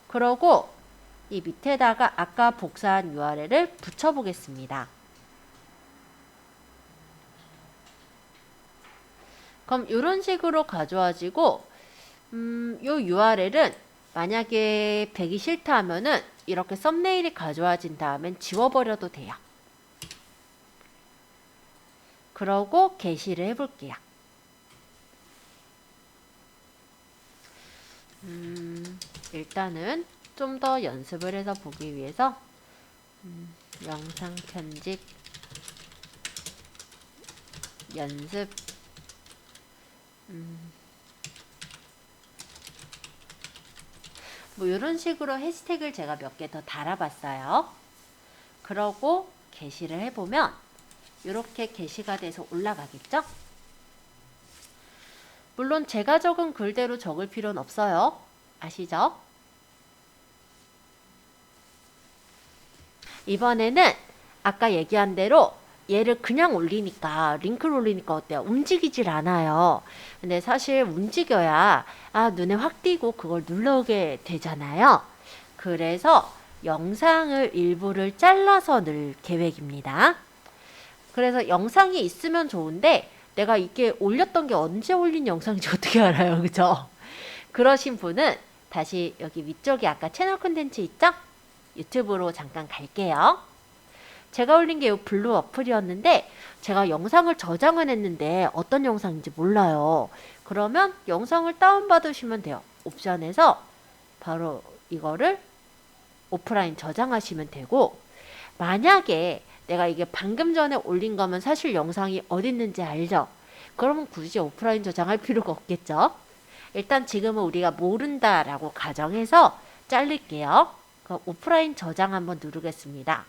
그러고 이 밑에다가 아까 복사한 URL을 붙여보겠습니다. 그럼 이런 식으로 가져와지고 요 URL은 만약에 배기 싫다 하면은 이렇게 썸네일이 가져와진 다음엔 지워버려도 돼요. 그러고 게시를 해볼게요. 일단은 좀 더 연습을 해서 보기 위해서 영상 편집 연습 뭐 이런 식으로 해시태그를 제가 몇 개 더 달아봤어요. 그러고 게시를 해보면 이렇게 게시가 돼서 올라가겠죠? 물론 제가 적은 글대로 적을 필요는 없어요. 아시죠? 이번에는 아까 얘기한 대로 얘를 그냥 올리니까 링크를 올리니까 어때요? 움직이질 않아요. 근데 사실 움직여야 눈에 확 띄고 그걸 눌러오게 되잖아요. 그래서 영상을 일부를 잘라서 넣을 계획입니다. 그래서 영상이 있으면 좋은데 내가 이게 올렸던 게 언제 올린 영상인지 어떻게 알아요? 그죠? 그러신 분은 다시 여기 위쪽에 아까 채널 콘텐츠 있죠? 유튜브로 잠깐 갈게요. 제가 올린 게 이 블루 어플이었는데 제가 영상을 저장을 했는데 어떤 영상인지 몰라요. 그러면 영상을 다운받으시면 돼요. 옵션에서 바로 이거를 오프라인 저장하시면 되고, 만약에 내가 이게 방금 전에 올린 거면 사실 영상이 어디 있는지 알죠? 그러면 굳이 오프라인 저장할 필요가 없겠죠? 일단 지금은 우리가 모른다라고 가정해서 자를게요. 그럼 오프라인 저장 한번 누르겠습니다.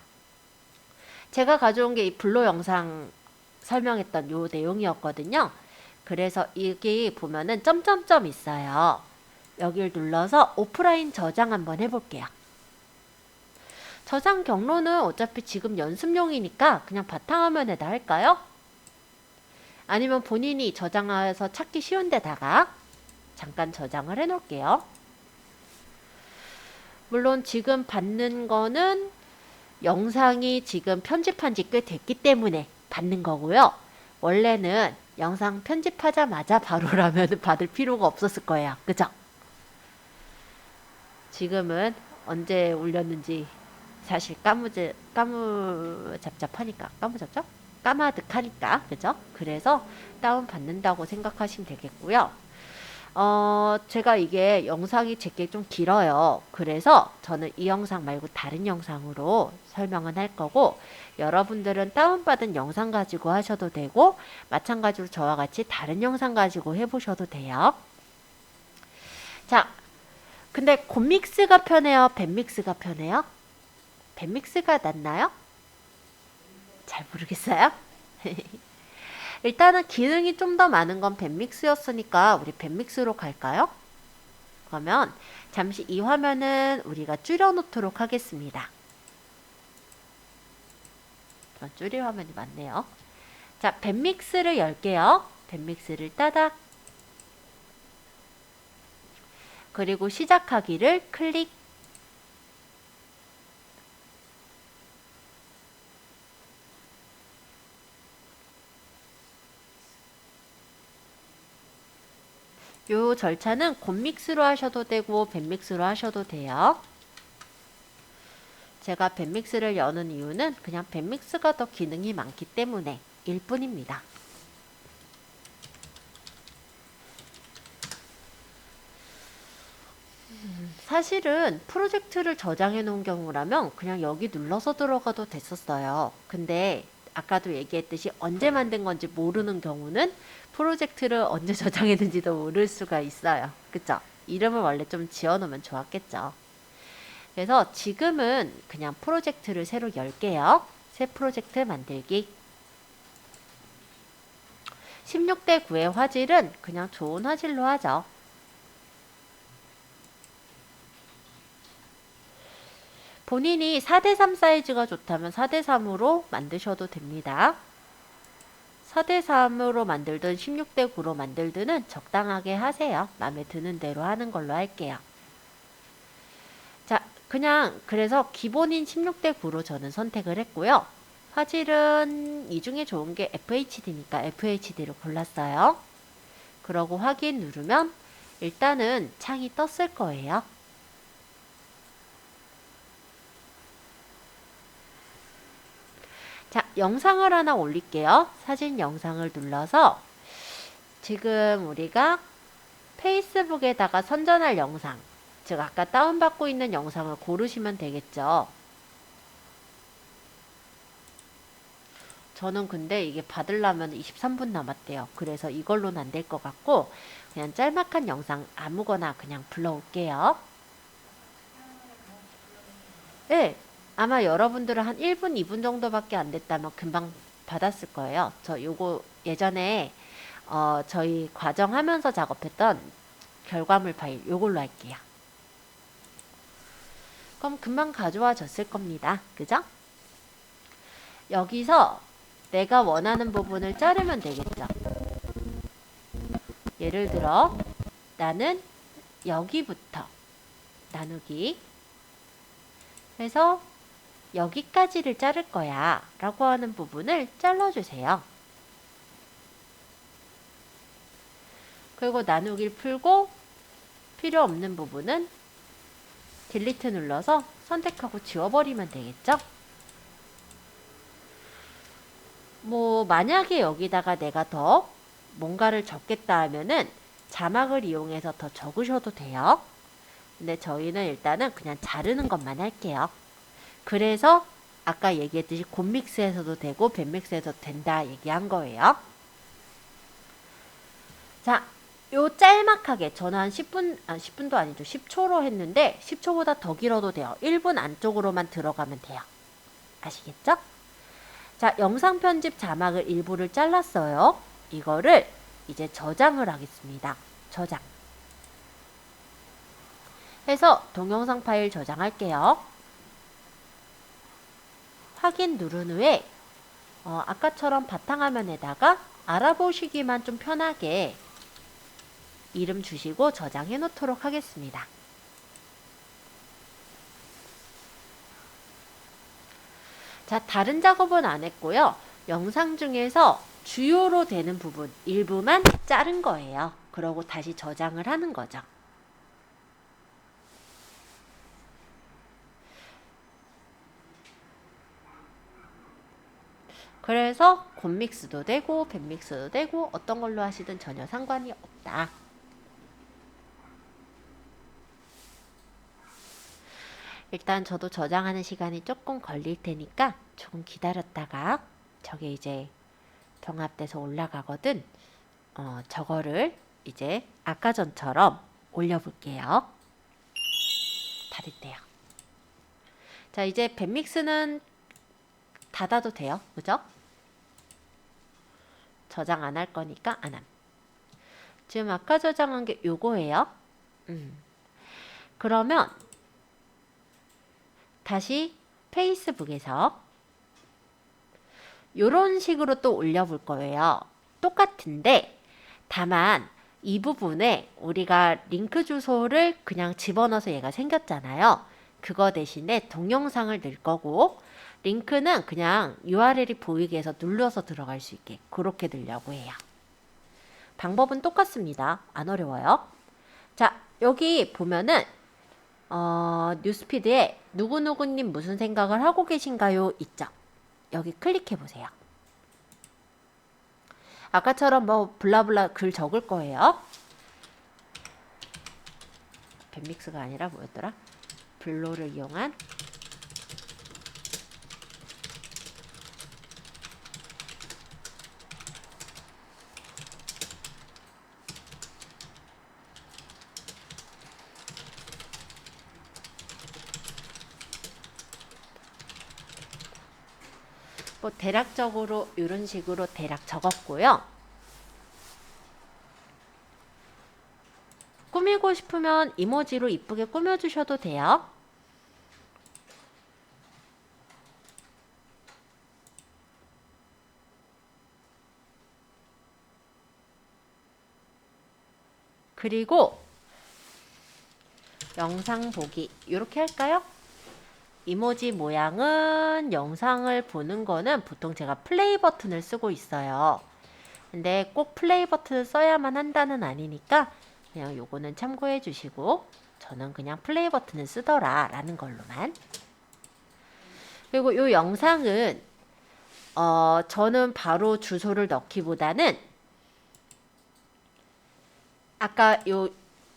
제가 가져온 게 이 블로 영상 설명했던 요 내용이었거든요. 그래서 여기 보면은 점점점 있어요. 여기를 눌러서 오프라인 저장 한번 해볼게요. 저장 경로는 어차피 지금 연습용이니까 그냥 바탕화면에다 할까요? 아니면 본인이 저장해서 찾기 쉬운 데다가 잠깐 저장을 해 놓을게요. 물론 지금 받는 거는 영상이 지금 편집한 지 꽤 됐기 때문에 받는 거고요. 원래는 영상 편집하자마자 바로라면 받을 필요가 없었을 거예요. 그죠? 지금은 언제 올렸는지 사실 까마득하니까, 그죠? 그래서 다운 받는다고 생각하시면 되겠고요. 제가 이게 영상이 제게 좀 길어요. 그래서 저는 이 영상 말고 다른 영상으로 설명은 할 거고, 여러분들은 다운받은 영상 가지고 하셔도 되고, 마찬가지로 저와 같이 다른 영상 가지고 해보셔도 돼요. 자, 근데 곰믹스가 편해요? 밴믹스가 편해요? 밴믹스가 낫나요? 잘 모르겠어요. 일단은 기능이 좀 더 많은 건 밴믹스였으니까 우리 밴믹스로 갈까요? 그러면 잠시 이 화면은 우리가 줄여놓도록 하겠습니다. 줄일 화면이 많네요. 자, 밴믹스를 열게요. 밴믹스를 따닥. 그리고 시작하기를 클릭. 요 절차는 곰믹스로 하셔도 되고 밴믹스로 하셔도 돼요. 제가 밴믹스를 여는 이유는 그냥 밴믹스가 더 기능이 많기 때문에 일 뿐입니다. 사실은 프로젝트를 저장해 놓은 경우라면 그냥 여기 눌러서 들어가도 됐었어요. 근데 아까도 얘기했듯이 언제 만든 건지 모르는 경우는 프로젝트를 언제 저장했는지도 모를 수가 있어요. 그쵸? 이름을 원래 좀 지어놓으면 좋았겠죠. 그래서 지금은 그냥 프로젝트를 새로 열게요. 새 프로젝트 만들기. 16대 9의 화질은 그냥 좋은 화질로 하죠. 본인이 4대3 사이즈가 좋다면 4대3으로 만드셔도 됩니다. 4대3으로 만들든 16대9로 만들든 적당하게 하세요. 마음에 드는 대로 하는 걸로 할게요. 자, 그냥 그래서 기본인 16대9로 저는 선택을 했고요. 화질은 이 중에 좋은 게 FHD니까 FHD로 골랐어요. 그러고 확인 누르면 일단은 창이 떴을 거예요. 자, 영상을 하나 올릴게요. 사진 영상을 눌러서 지금 우리가 페이스북에다가 선전할 영상, 즉 아까 다운받고 있는 영상을 고르시면 되겠죠. 저는 근데 이게 받으려면 23분 남았대요. 그래서 이걸로는 안 될 것 같고 그냥 짤막한 영상 아무거나 그냥 불러올게요. 네. 아마 여러분들은 한 1분, 2분 정도밖에 안 됐다면 금방 받았을 거예요. 저 요거 예전에 저희 과정하면서 작업했던 결과물 파일 요걸로 할게요. 그럼 금방 가져와졌을 겁니다. 그죠? 여기서 내가 원하는 부분을 자르면 되겠죠. 예를 들어 나는 여기부터 나누기 해서 여기까지를 자를 거야 라고 하는 부분을 잘라주세요. 그리고 나누기를 풀고 필요 없는 부분은 딜리트 눌러서 선택하고 지워버리면 되겠죠. 뭐 만약에 여기다가 내가 더 뭔가를 적겠다 하면은 자막을 이용해서 더 적으셔도 돼요. 근데 저희는 일단은 그냥 자르는 것만 할게요. 그래서 아까 얘기했듯이 곰믹스에서도 되고 밴믹스에서도 된다 얘기한 거예요. 자, 요 짤막하게 저는 한 10분도 아니죠. 10초로 했는데 10초보다 더 길어도 돼요. 1분 안쪽으로만 들어가면 돼요. 아시겠죠? 자, 영상 편집 자막을 일부를 잘랐어요. 이거를 이제 저장을 하겠습니다. 저장. 해서 동영상 파일 저장할게요. 확인 누른 후에 아까처럼 바탕화면에다가 알아보시기만 좀 편하게 이름 주시고 저장해 놓도록 하겠습니다. 자, 다른 작업은 안 했고요. 영상 중에서 주요로 되는 부분 일부만 자른 거예요. 그러고 다시 저장을 하는 거죠. 그래서 곰믹스도 되고 밴믹스도 되고 어떤 걸로 하시든 전혀 상관이 없다. 일단 저도 저장하는 시간이 조금 걸릴 테니까 조금 기다렸다가 저게 이제 병합돼서 올라가거든. 저거를 이제 아까 전처럼 올려볼게요. 다 됐대요. 자, 이제 밴믹스는 닫아도 돼요. 그죠? 저장 안 할 거니까 안 함. 지금 아까 저장한 게 요거예요. 그러면 다시 페이스북에서 요런 식으로 또 올려볼 거예요. 똑같은데 다만 이 부분에 우리가 링크 주소를 그냥 집어넣어서 얘가 생겼잖아요. 그거 대신에 동영상을 넣을 거고 링크는 그냥 URL이 보이게 해서 눌러서 들어갈 수 있게 그렇게 넣으려고 해요. 방법은 똑같습니다. 안 어려워요. 자, 여기 보면은 뉴스피드에 누구누구님 무슨 생각을 하고 계신가요? 있죠? 여기 클릭해 보세요. 아까처럼 뭐 블라블라 글 적을 거예요. 밴믹스가 아니라 뭐였더라? 블로를 이용한 뭐 대략적으로 이런 식으로 대략 적었고요. 꾸미고 싶으면 이모지로 이쁘게 꾸며주셔도 돼요. 그리고 영상 보기 이렇게 할까요? 이모지 모양은 영상을 보는 거는 보통 제가 플레이 버튼을 쓰고 있어요. 근데 꼭 플레이 버튼을 써야만 한다는 아니니까 그냥 요거는 참고해 주시고 저는 그냥 플레이 버튼을 쓰더라 라는 걸로만. 그리고 요 영상은 저는 바로 주소를 넣기보다는 아까 요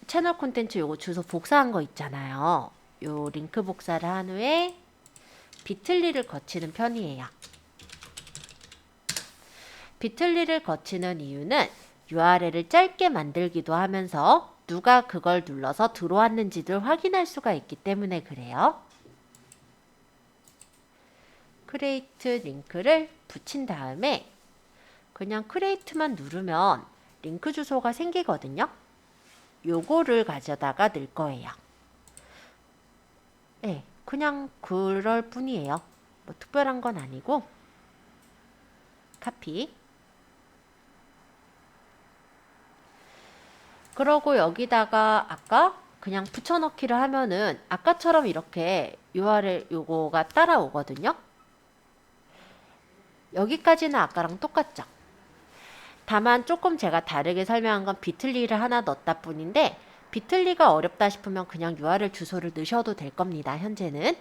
채널 콘텐츠 요거 주소 복사한 거 있잖아요. 요 링크 복사를 한 후에 비틀리를 거치는 편이에요. 비틀리를 거치는 이유는 URL을 짧게 만들기도 하면서 누가 그걸 눌러서 들어왔는지를 확인할 수가 있기 때문에 그래요. 크리에이트 링크를 붙인 다음에 그냥 크리에이트만 누르면 링크 주소가 생기거든요. 요거를 가져다가 넣을 거예요. 네, 그냥 그럴 뿐이에요. 뭐 특별한 건 아니고 카피. 그러고 여기다가 아까 그냥 붙여넣기를 하면은 아까처럼 이렇게 URL 요거가 따라오거든요. 여기까지는 아까랑 똑같죠. 다만 조금 제가 다르게 설명한 건 비틀리를 하나 넣었다 뿐인데 비틀리가 어렵다 싶으면 그냥 URL 주소를 넣으셔도 될 겁니다. 현재는.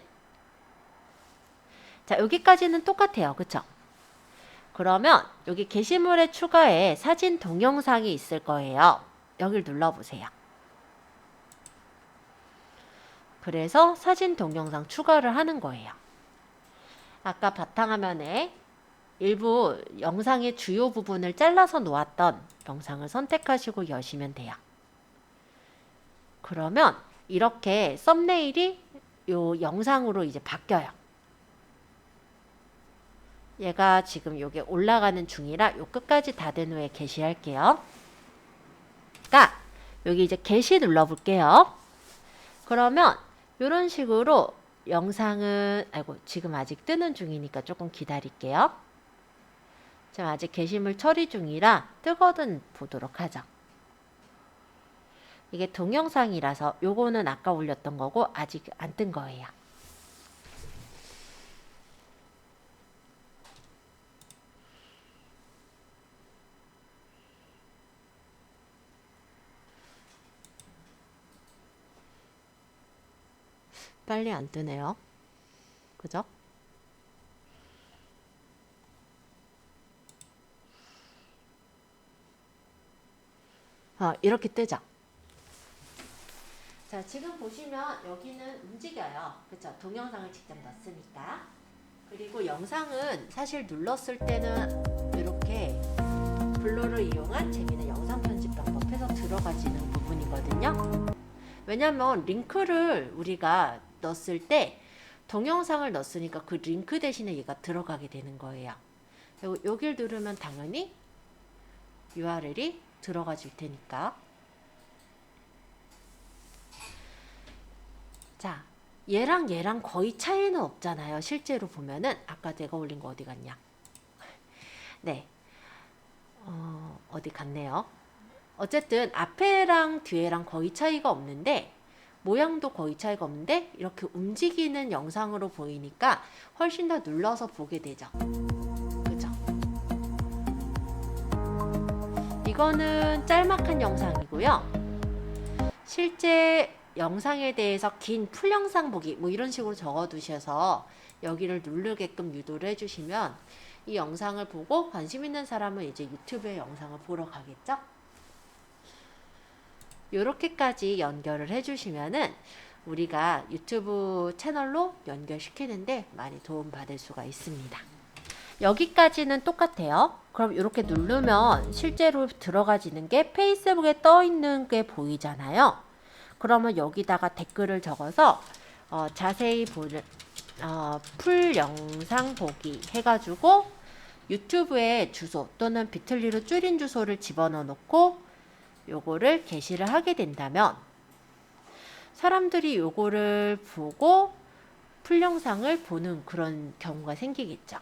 자, 여기까지는 똑같아요. 그쵸? 그러면 여기 게시물에 추가에 사진 동영상이 있을 거예요. 여길 눌러보세요. 그래서 사진 동영상 추가를 하는 거예요. 아까 바탕화면에 일부 영상의 주요 부분을 잘라서 놓았던 영상을 선택하시고 여시면 돼요. 그러면 이렇게 썸네일이 요 영상으로 이제 바뀌어요. 얘가 지금 요게 올라가는 중이라 요 끝까지 다 된 후에 게시할게요. 그러니까 여기 이제 게시 눌러볼게요. 그러면 이런 식으로 영상은 지금 아직 뜨는 중이니까 조금 기다릴게요. 지금 아직 게시물 처리 중이라 뜨거든 보도록 하죠. 이게 동영상이라서 요거는 아까 올렸던 거고 아직 안 뜬 거예요. 빨리 안 뜨네요. 그죠? 이렇게 뜨죠. 자, 지금 보시면 여기는 움직여요. 그쵸? 동영상을 직접 넣었으니까. 그리고 영상은 사실 눌렀을 때는 이렇게 블루를 이용한 재미있는 영상 편집 방법에서 들어가지는 부분이거든요. 왜냐면 링크를 우리가 넣었을 때 동영상을 넣었으니까 그 링크 대신에 얘가 들어가게 되는 거예요. 그리고 여길 누르면 당연히 URL이 들어가질 테니까. 자, 얘랑 거의 차이는 없잖아요. 실제로 보면은 아까 내가 올린 거 어디 갔냐? 네, 어디 갔네요. 어쨌든 앞에랑 뒤에랑 거의 차이가 없는데 모양도 거의 차이가 없는데 이렇게 움직이는 영상으로 보이니까 훨씬 더 눌러서 보게 되죠. 그죠? 이거는 짤막한 영상이고요. 실제 영상에 대해서 긴 풀영상 보기 뭐 이런 식으로 적어 두셔서 여기를 누르게끔 유도를 해주시면 이 영상을 보고 관심 있는 사람은 이제 유튜브의 영상을 보러 가겠죠? 요렇게까지 연결을 해주시면은 우리가 유튜브 채널로 연결시키는데 많이 도움받을 수가 있습니다. 여기까지는 똑같아요. 그럼 이렇게 누르면 실제로 들어가지는 게 페이스북에 떠 있는 게 보이잖아요. 그러면 여기다가 댓글을 적어서 자세히 보는 풀 영상 보기 해가지고 유튜브에 주소 또는 비틀리로 줄인 주소를 집어넣어 놓고 요거를 게시를 하게 된다면 사람들이 요거를 보고 풀 영상을 보는 그런 경우가 생기겠죠.